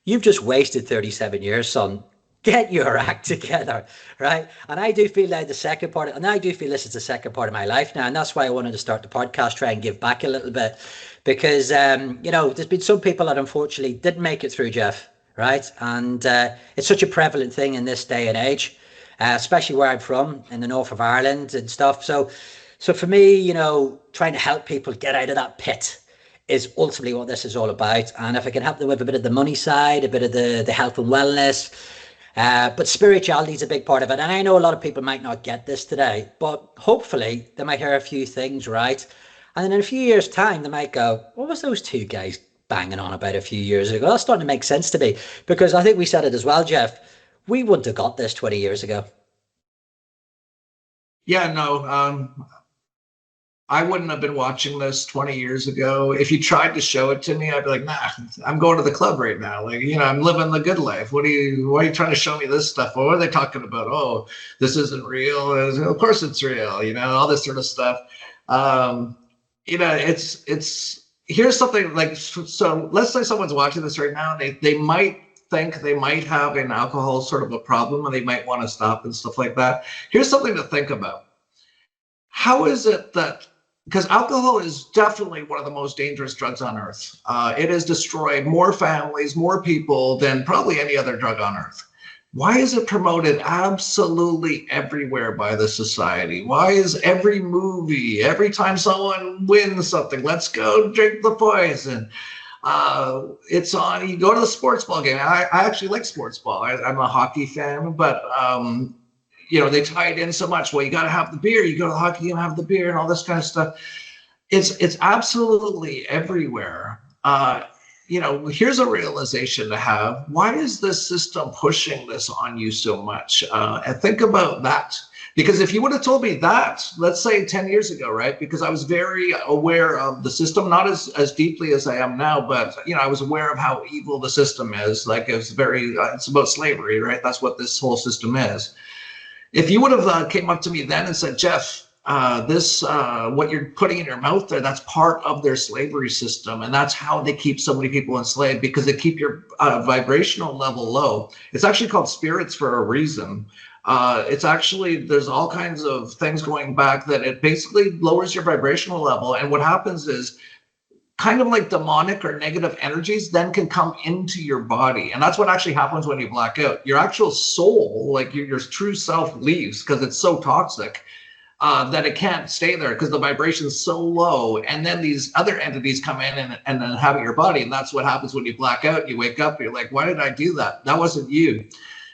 you've just wasted 37 years, son. Get your act together, right? And I do feel like this is the second part of my life now. And that's why I wanted to start the podcast, try and give back a little bit. Because, there's been some people that unfortunately didn't make it through, Jeff, right? And it's such a prevalent thing in this day and age, especially where I'm from, in the north of Ireland and stuff. So for me, trying to help people get out of that pit is ultimately what this is all about. And if I can help them with a bit of the money side, a bit of the health and wellness, but spirituality is a big part of it. And I know a lot of people might not get this today, but hopefully they might hear a few things, right? And then in a few years' time, they might go, what was those 2 guys banging on about a few years ago? That's starting to make sense to me, because I think we said it as well, Jeff. We wouldn't have got this 20 years ago. Yeah, no. I wouldn't have been watching this 20 years ago. If you tried to show it to me, I'd be like, nah, I'm going to the club right now. Like, I'm living the good life. Why are you trying to show me this stuff? What are they talking about? Oh, this isn't real. Of course it's real, all this sort of stuff. It's here's something like, so let's say someone's watching this right now, and they might think they might have an alcohol sort of a problem and they might want to stop and stuff like that. Here's something to think about. How is it that, because alcohol is definitely one of the most dangerous drugs on earth. It has destroyed more families, more people than probably any other drug on earth. Why is it promoted absolutely everywhere by the society? Why is every movie, every time someone wins something, let's go drink the poison? It's on, you go to the sports ball game. I actually like sports ball. I'm a hockey fan, but they tie it in so much. Well, you got to have the beer. You go to the hockey game, have the beer, and all this kind of stuff. It's absolutely everywhere. Here's a realization to have. Why is this system pushing this on you so much? And think about that. Because if you would have told me that, let's say 10 years ago, right? Because I was very aware of the system, not as deeply as I am now, but, I was aware of how evil the system is. Like, it's about slavery, right? That's what this whole system is. If you would have came up to me then and said, Jeff, what you're putting in your mouth there, that's part of their slavery system. And that's how they keep so many people enslaved, because they keep your vibrational level low. It's actually called spirits for a reason. It's actually, there's all kinds of things going back that it basically lowers your vibrational level. And what happens is kind of like demonic or negative energies then can come into your body. And that's what actually happens when you black out. Your actual soul, like your true self, leaves because it's so toxic. That it can't stay there because the vibration is so low. And then these other entities come in and inhabit your body. And that's what happens when you black out. You wake up, you're like, why did I do that? That wasn't you.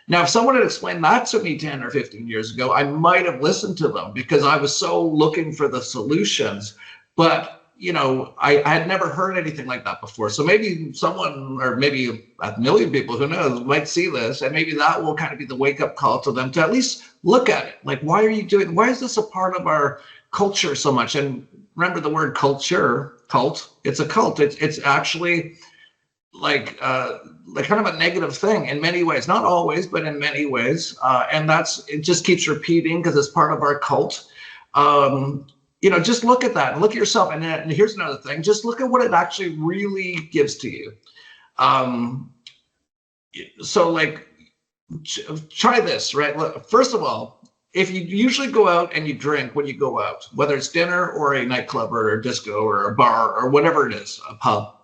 Now, if someone had explained that to me 10 or 15 years ago, I might have listened to them because I was so looking for the solutions. But I had never heard anything like that before. So maybe someone, or maybe a million people, who knows, might see this, and maybe that will kind of be the wake up call to them to at least look at it. Like, why is this a part of our culture so much? And remember the word culture, cult, it's a cult. It's actually like kind of a negative thing in many ways, not always, but in many ways. And it just keeps repeating because it's part of our cult. Just look at that and look at yourself. And here's another thing, just look at what it actually really gives to you. So like, try this, right? Look, first of all, if you usually go out and you drink when you go out, whether it's dinner or a nightclub or a disco or a bar or whatever it is, a pub,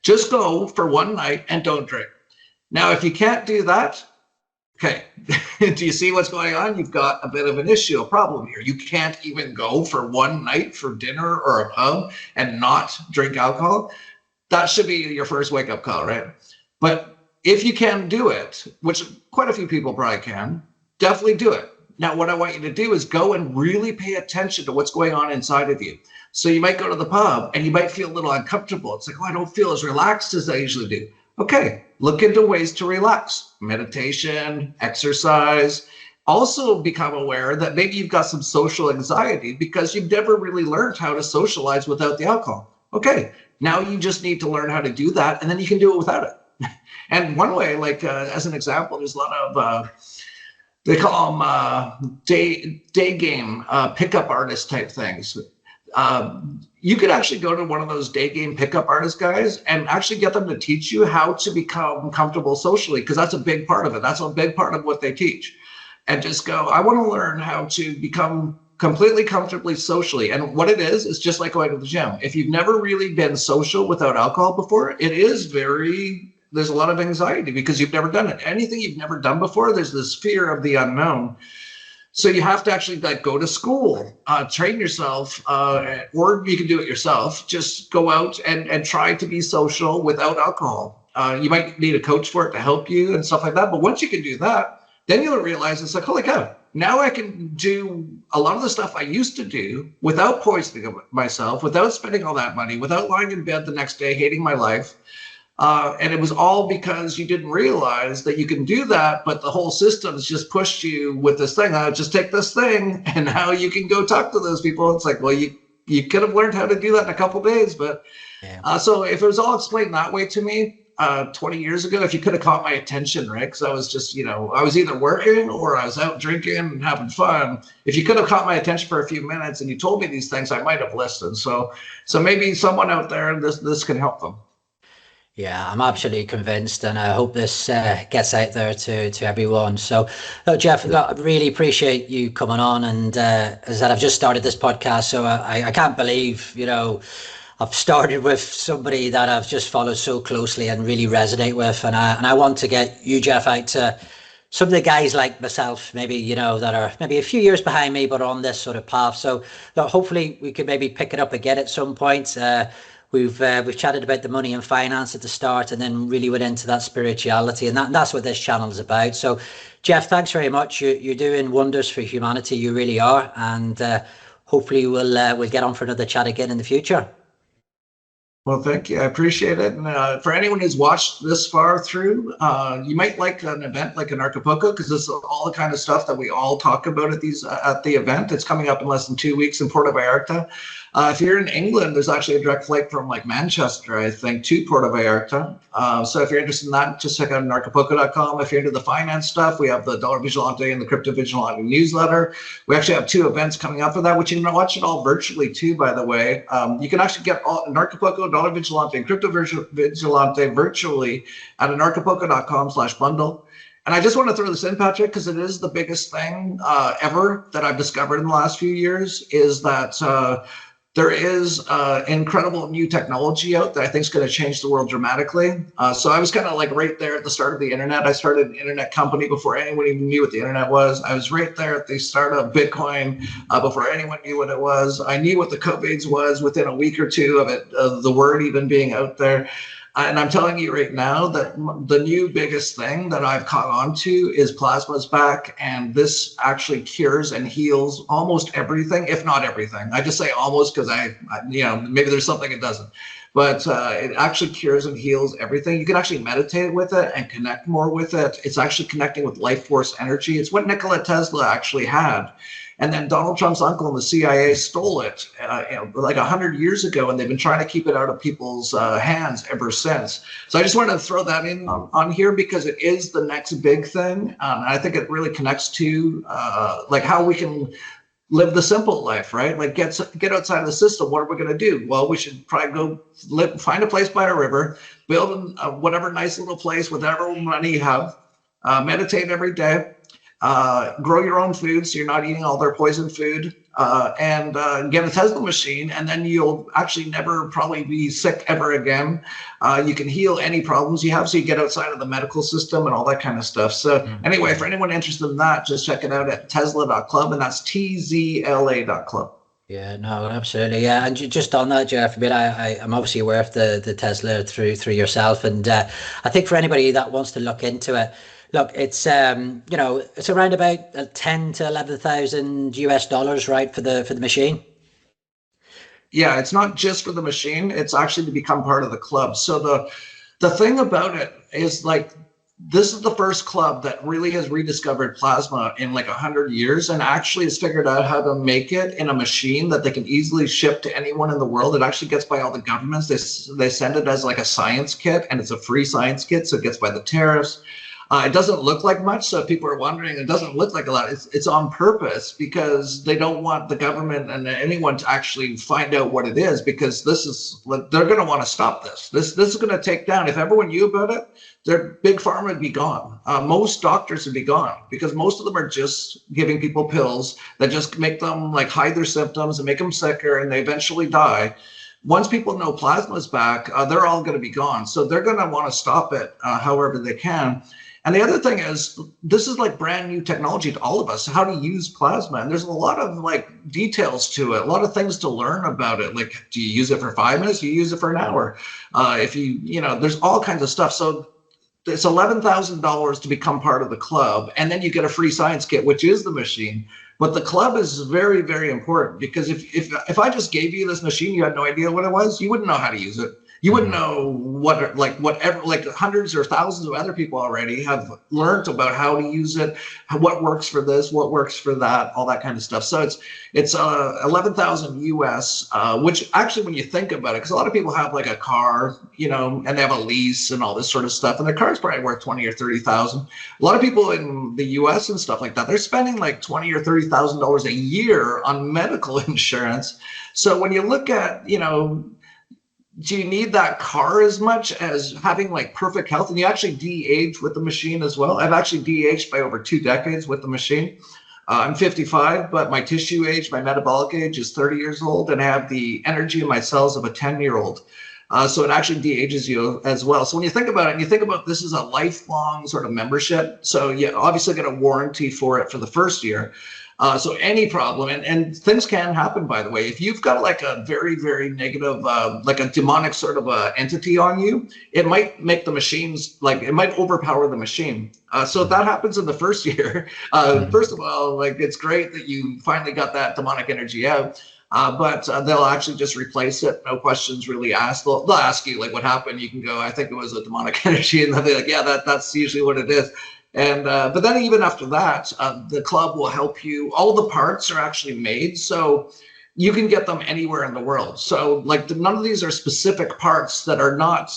just go for one night and don't drink. Now, if you can't do that, okay, do you see what's going on? You've got a bit of an issue, a problem here. You can't even go for one night for dinner or a pub and not drink alcohol. That should be your first wake-up call, right? But if you can do it, which quite a few people probably can, definitely do it. Now, what I want you to do is go and really pay attention to what's going on inside of you. So you might go to the pub and you might feel a little uncomfortable. It's like, oh, I don't feel as relaxed as I usually do. Okay, look into ways to relax. Meditation, exercise. Also become aware that maybe you've got some social anxiety because you've never really learned how to socialize without the alcohol. Okay, now you just need to learn how to do that, and then you can do it without it. And one way, like as an example, there's a lot of, they call them day game pickup artist type things. You could actually go to one of those day game pickup artist guys and actually get them to teach you how to become comfortable socially, because that's a big part of it. That's a big part of what they teach. And just go, I want to learn how to become completely comfortably socially. And what it is just like going to the gym. If you've never really been social without alcohol before, it is there's a lot of anxiety because you've never done it. Anything you've never done before, there's this fear of the unknown. So you have to actually go to school, train yourself, or you can do it yourself. Just go out and try to be social without alcohol. You might need a coach for it to help you and stuff like that. But once you can do that, then you'll realize it's like, holy cow, now I can do a lot of the stuff I used to do without poisoning myself, without spending all that money, without lying in bed the next day hating my life. And it was all because you didn't realize that you can do that, but the whole system's just pushed you with this thing. Just take this thing, and now you can go talk to those people. It's like, well, you could have learned how to do that in a couple of days, but so if it was all explained that way to me 20 years ago, if you could have caught my attention, right? Because I was just, I was either working or I was out drinking and having fun. If you could have caught my attention for a few minutes and you told me these things, I might have listened. So maybe someone out there, this can help them. Yeah, I'm absolutely convinced, and I hope this gets out there to everyone. So, look, Jeff, I really appreciate you coming on, and as I said, I've just started this podcast, so I can't believe, I've started with somebody that I've just followed so closely and really resonate with, and I want to get you, Jeff, out to some of the guys like myself, maybe, that are maybe a few years behind me, but on this sort of path. So, look, hopefully we could maybe pick it up again at some point. We've chatted about the money and finance at the start, and then really went into that spirituality, and that's what this channel is about. So, Jeff, thanks very much. You're doing wonders for humanity. You really are, and hopefully we'll get on for another chat again in the future. Well, thank you. I appreciate it. And for anyone who's watched this far through, you might like an event like Anarchapulco, because this is all the kind of stuff that we all talk about at the event. It's coming up in less than 2 weeks in Puerto Vallarta. If you're in England, there's actually a direct flight from like Manchester, I think, to Puerto Vallarta. So if you're interested in that, just check out Anarchapulco.com. If you're into the finance stuff, we have the Dollar Vigilante and the Crypto Vigilante newsletter. We actually have 2 events coming up for that, which you can watch it all virtually too, by the way. You can actually get all Anarchapulco, Dollar Vigilante, and Crypto Vigilante virtually at Anarchapulco.com/bundle. And I just want to throw this in, Patrick, because it is the biggest thing ever that I've discovered in the last few years, is that there is incredible new technology out that I think is going to change the world dramatically. So I was kind of like right there at the start of the internet. I started an internet company before anyone even knew what the internet was. I was right there at the start of Bitcoin before anyone knew what it was. I knew what the COVIDs was within a week or two of it, of the word even being out there. And I'm telling you right now that the new biggest thing that I've caught on to is plasma's back, and this actually cures and heals almost everything, if not everything. I just say almost because maybe there's something it doesn't, but it actually cures and heals everything. You can actually meditate with it and connect more with it. It's actually connecting with life force energy. It's what Nikola Tesla actually had. And then Donald Trump's uncle and the CIA stole it like 100 years ago, and they've been trying to keep it out of people's hands ever since. So I just wanted to throw that in on here because it is the next big thing. And I think it really connects to like how we can live the simple life, right? Like get outside of the system. What are we going to do? Well, we should probably go find a place by a river, build whatever nice little place with whatever money you have, meditate every day. Grow your own food so you're not eating all their poison food, and get a Tesla machine, and then you'll actually never probably be sick ever again. You can heal any problems you have, so you get outside of the medical system and all that kind of stuff. So anyway, for anyone interested in that, just check it out at Tzla.club, and that's Tzla.club. Yeah, no, absolutely. Yeah, and just on that, Jeff, I'm obviously aware of the Tesla through yourself, and I think for anybody that wants to look into it, look, it's it's around about 10 to 11,000 US dollars, right, for the machine. Yeah, it's not just for the machine; it's actually to become part of the club. So the thing about it is, like, this is the first club that really has rediscovered plasma in like 100 years, and actually has figured out how to make it in a machine that they can easily ship to anyone in the world. It actually gets by all the governments. They send it as like a science kit, and it's a free science kit, so it gets by the tariffs. It doesn't look like much, so if people are wondering, it doesn't look like a lot. It's on purpose because they don't want the government and anyone to actually find out what it is, because they're going to want to stop this. This is going to take down. If everyone knew about it, their big pharma would be gone. Most doctors would be gone, because most of them are just giving people pills that just make them like hide their symptoms and make them sicker, and they eventually die. Once people know plasma's back, they're all going to be gone. So they're going to want to stop it however they can. And the other thing is, this is like brand new technology to all of us, how to use plasma. And there's a lot of like details to it, a lot of things to learn about it. Like, do you use it for 5 minutes? Do you use it for an hour? There's all kinds of stuff. So it's $11,000 to become part of the club. And then you get a free science kit, which is the machine. But the club is very, very important, because if I just gave you this machine, you had no idea what it was, you wouldn't know how to use it. You wouldn't know like hundreds or thousands of other people already have learned about how to use it, what works for this, what works for that, all that kind of stuff. So it's 11,000 US, which actually, when you think about it, because a lot of people have like a car, and they have a lease and all this sort of stuff, and their car's probably worth 20 or 30,000. A lot of people in the US and stuff like that, they're spending like 20 or 30,000 dollars a year on medical insurance. So when you look at, do you need that car as much as having like perfect health? And you actually de-age with the machine as well. I've actually de-aged by over 2 decades with the machine. I'm 55, but my tissue age, my metabolic age is 30 years old, and I have the energy in my cells of a 10-year-old. So it actually de-ages you as well. So when you think about it, and you think about this is a lifelong sort of membership, so you obviously get a warranty for it for the first year. So any problem, and things can happen, by the way. If you've got like a very, very negative, like a demonic sort of entity on you, it might make the machines, like it might overpower the machine. So if that happens in the first year, first of all, like it's great that you finally got that demonic energy out. But they'll actually just replace it. No questions really asked. They'll ask you like what happened. You can go, I think it was a demonic energy, and they'll be like, yeah, that's usually what it is. And but then even after that, the club will help you. All the parts are actually made, so you can get them anywhere in the world. So like none of these are specific parts that are not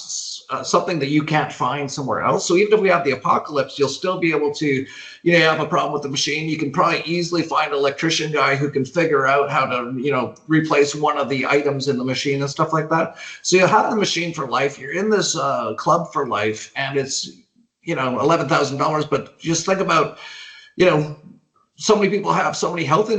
something that you can't find somewhere else. So even if we have the apocalypse, you'll still be able to, you have a problem with the machine. You can probably easily find an electrician guy who can figure out how to, replace one of the items in the machine and stuff like that. So you'll have the machine for life. You're in this club for life, and it's, $11,000, but just think about, so many people have so many health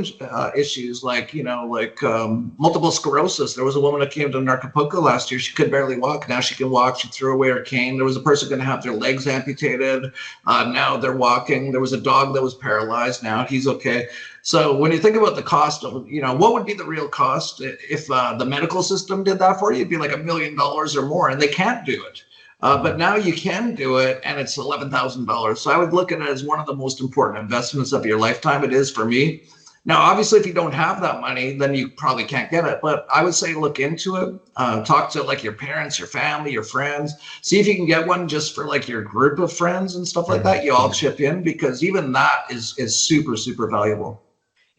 issues, like multiple sclerosis. There was a woman that came to Anarchapulco last year. She could barely walk. Now she can walk. She threw away her cane. There was a person going to have their legs amputated. Now they're walking. There was a dog that was paralyzed. Now he's okay. So when you think about the cost of, what would be the real cost if the medical system did that for you? It'd be like $1 million or more, and they can't do it. But now you can do it, and it's $11,000. So I would look at it as one of the most important investments of your lifetime. It is for me. Now, obviously, if you don't have that money, then you probably can't get it. But I would say look into it. Talk to like your parents, your family, your friends. See if you can get one just for like your group of friends and stuff like that. You all chip in, because even that is super, super valuable.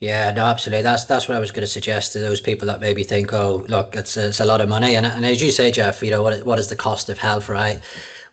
Yeah, no, absolutely. That's what I was going to suggest to those people that maybe think, oh, look, it's a lot of money. And as you say, Jeff, what is the cost of health, right?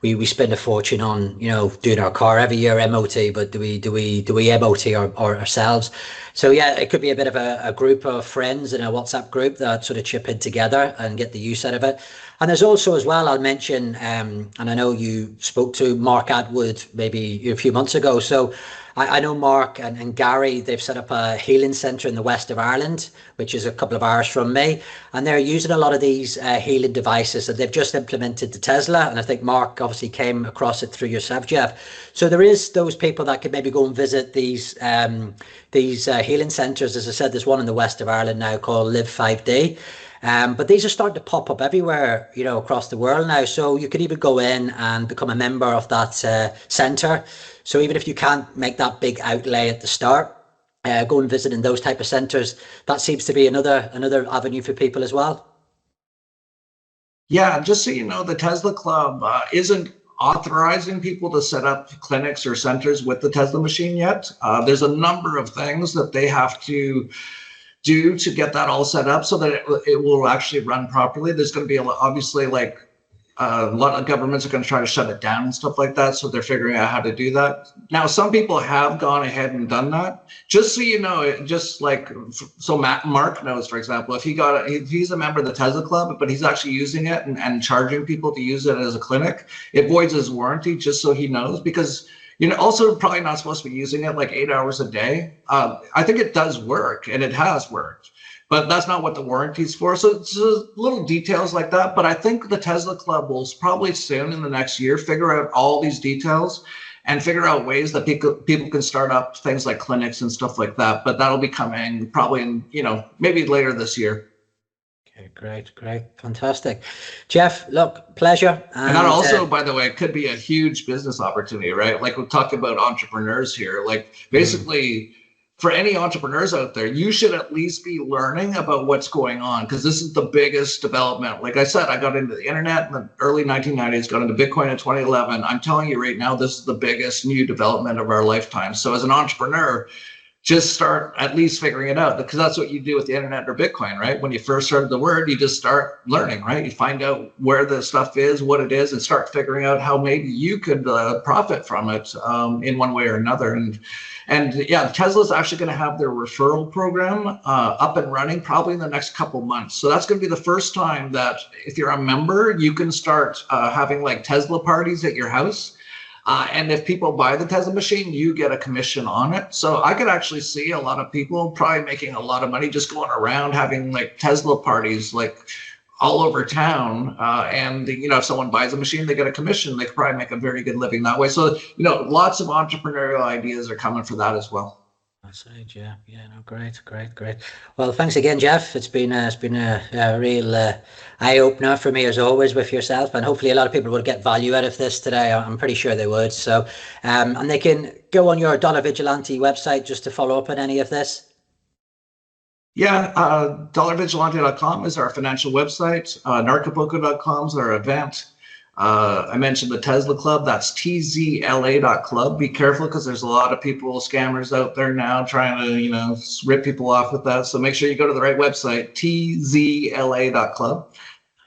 We spend a fortune on, doing our car every year, MOT, but do we MOT ourselves? So yeah, it could be a bit of a group of friends in a WhatsApp group that sort of chip in together and get the use out of it. And there's also as well, I'll mention, and I know you spoke to Mark Atwood maybe a few months ago. So I know Mark and Gary, they've set up a healing centre in the west of Ireland, which is a couple of hours from me. And they're using a lot of these healing devices that they've just implemented the Tzla. And I think Mark obviously came across it through yourself, Jeff. So there is those people that could maybe go and visit these healing centres. As I said, there's one in the west of Ireland now called Live 5D. But these are starting to pop up everywhere, across the world now. So you could even go in and become a member of that centre. So even if you can't make that big outlay at the start, go and visit in those type of centres. That seems to be another avenue for people as well. Yeah, just so you know, the Tzla.club isn't authorizing people to set up clinics or centers with the Tzla machine yet. There's a number of things that they have to do to get that all set up so that it will actually run properly. There's going to be obviously like a lot of governments are going to try to shut it down and stuff like that. So they're figuring out how to do that. Now, some people have gone ahead and done that. Just so you know, just like, so Mark knows, for example, if he's a member of the Tzla.club, but he's actually using it and charging people to use it as a clinic, it voids his warranty, just so he knows, because also probably not supposed to be using it like 8 hours a day. I think it does work, and it has worked, but that's not what the warranty's for. So it's little details like that. But I think the Tzla.club will probably soon in the next year figure out all these details and figure out ways that people can start up things like clinics and stuff like that. But that'll be coming probably in, maybe later this year. Okay, great, fantastic. Jeff, look, pleasure. And that also, by the way, could be a huge business opportunity, right? Like we talked about entrepreneurs here, like basically for any entrepreneurs out there, you should at least be learning about what's going on, because this is the biggest development. Like I said, I got into the internet in the early 1990s, got into Bitcoin in 2011. I'm telling you right now, this is the biggest new development of our lifetime. So as an entrepreneur, just start at least figuring it out, because that's what you do with the internet or Bitcoin, right? When you first started the word, you just start learning, right? You find out where the stuff is, what it is, and start figuring out how maybe you could profit from it in one way or another. And yeah, Tesla's actually going to have their referral program up and running probably in the next couple months. So that's going to be the first time that if you're a member, you can start having like Tesla parties at your house. And if people buy the Tesla machine, you get a commission on it. So I could actually see a lot of people probably making a lot of money just going around having like Tesla parties like all over town. And, if someone buys a machine, they get a commission. They could probably make a very good living that way. So, lots of entrepreneurial ideas are coming for that as well. That's right. Yeah. No, great. Well, thanks again, Jeff. It's been a real eye opener for me as always with yourself, and hopefully a lot of people will get value out of this today. I'm pretty sure they would. So, and they can go on your Dollar Vigilante website just to follow up on any of this. Yeah, dollarvigilante.com is our financial website. Anarchapulco.com is our event. I mentioned the Tzla.club, that's Tzla.club. Be careful, because there's a lot of people, scammers out there now trying to, rip people off with that. So make sure you go to the right website, Tzla.club.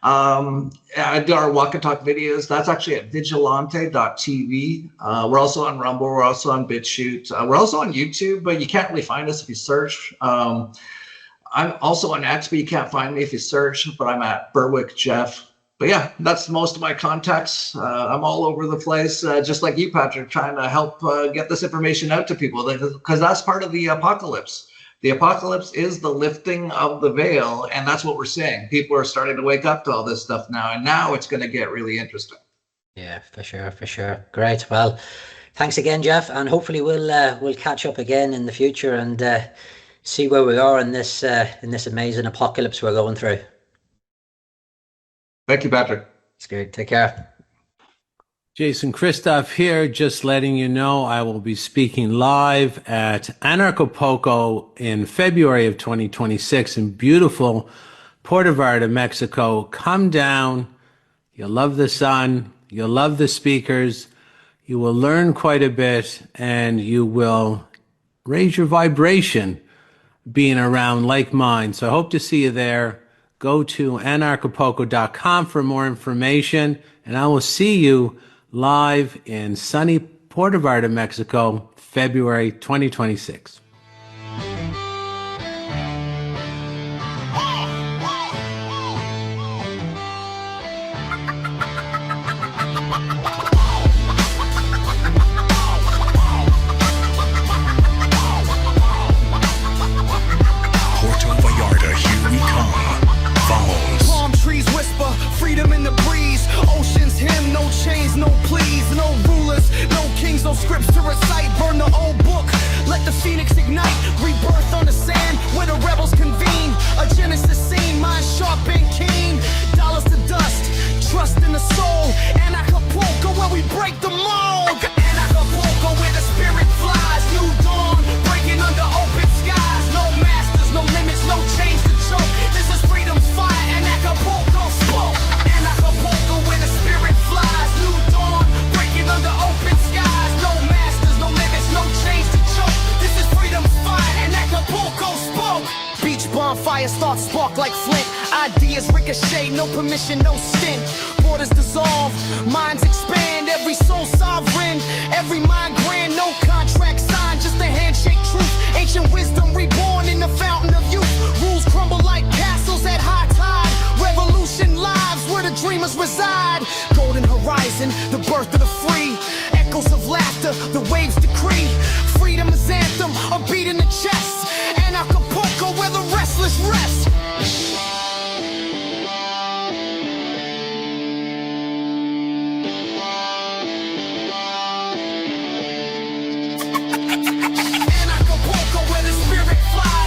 I do our walk and talk videos. That's actually at vigilante.tv. We're also on Rumble. We're also on BitChute. We're also on YouTube, but you can't really find us if you search. I'm also on X, but you can't find me if you search, but I'm at Berwick Jeff. But yeah, that's most of my contacts. I'm all over the place, just like you, Patrick, trying to help get this information out to people, because that's part of the apocalypse. The apocalypse is the lifting of the veil, and that's what we're seeing. People are starting to wake up to all this stuff now, and now it's going to get really interesting. Yeah, for sure. Great. Well, thanks again, Jeff, and hopefully we'll catch up again in the future and see where we are in this amazing apocalypse we're going through. Thank you, Patrick. It's good. Take care. Jason Christoph here, just letting you know I will be speaking live at Anarchapulco in February of 2026 in beautiful Puerto Vallarta, Mexico. Come down. You'll love the sun. You'll love the speakers. You will learn quite a bit, and you will raise your vibration being around like mine. So I hope to see you there. Go to anarchapulco.com for more information, and I will see you live in sunny Puerto Vallarta, Mexico, February 2026. Freedom in the breeze, ocean's hymn, no chains, no pleas, no rulers, no kings, no scripts to recite, burn the old book, let the phoenix ignite, rebirth on the sand, where the rebels convene, a genesis scene, mind sharp and keen, dollars to dust, trust in the soul, Anarchapulco where we break the mold, Anarchapulco where the spirit flies, new dawn, breaking under open skies, no masters, no limits, no chains to choke, this is freedom's fire, Anarchapulco spoke. Anarchapulco where the spirit flies, new dawn, breaking under open skies, no masters, no limits, no chains to choke, this is freedom's fire, and Anarchapulco spoke. Beach bonfire starts spark like flint, ideas ricochet, no permission, no stint, borders dissolve, minds expand, every soul sovereign, every mind grand, no contract signed, just a handshake truth, ancient wisdom reborn in the fountain of youth, rules crumble like castles at high tide, revolution lives where the dreamers reside, golden horizon, the birth of the free, echoes of laughter, the waves decree, freedom is anthem, a beat in the chest, Anarchapulco where the restless rest. Anarchapulco where the spirit flies.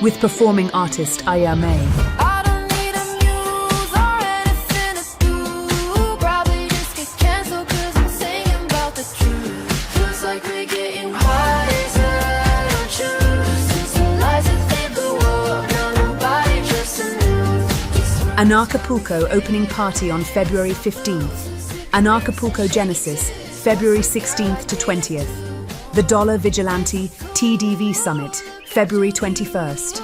with performing artist Aya May. I don't need a muse or anything to do. Probably just get canceled 'cause I'm singing about the truth. Feels like we're getting wiser, don't you? Since the lies that they blew up, now nobody trusts the news. Anarchapulco opening party on February 15th. Anarchapulco Genesis, February 16th to 20th. The Dollar Vigilante TDV Summit, February 21st.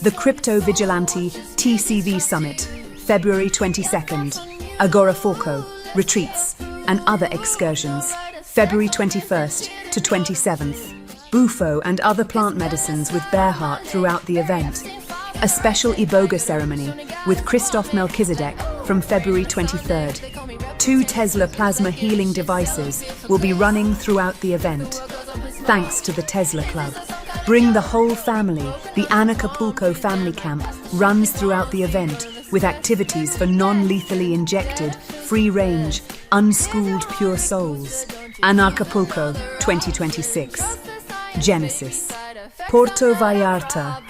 The Crypto Vigilante TCV Summit, February 22nd. Agorapulco, retreats, and other excursions, February 21st to 27th. Bufo and other plant medicines with Bearheart throughout the event. A special Iboga ceremony with Christoph Melchizedek from February 23rd. 2 Tzla plasma healing devices will be running throughout the event. Thanks to the Tzla.club. Bring the whole family. The Anarchapulco Family Camp runs throughout the event with activities for non-lethally injected, free-range, unschooled pure souls. Anarchapulco 2026. Genesis. Puerto Vallarta,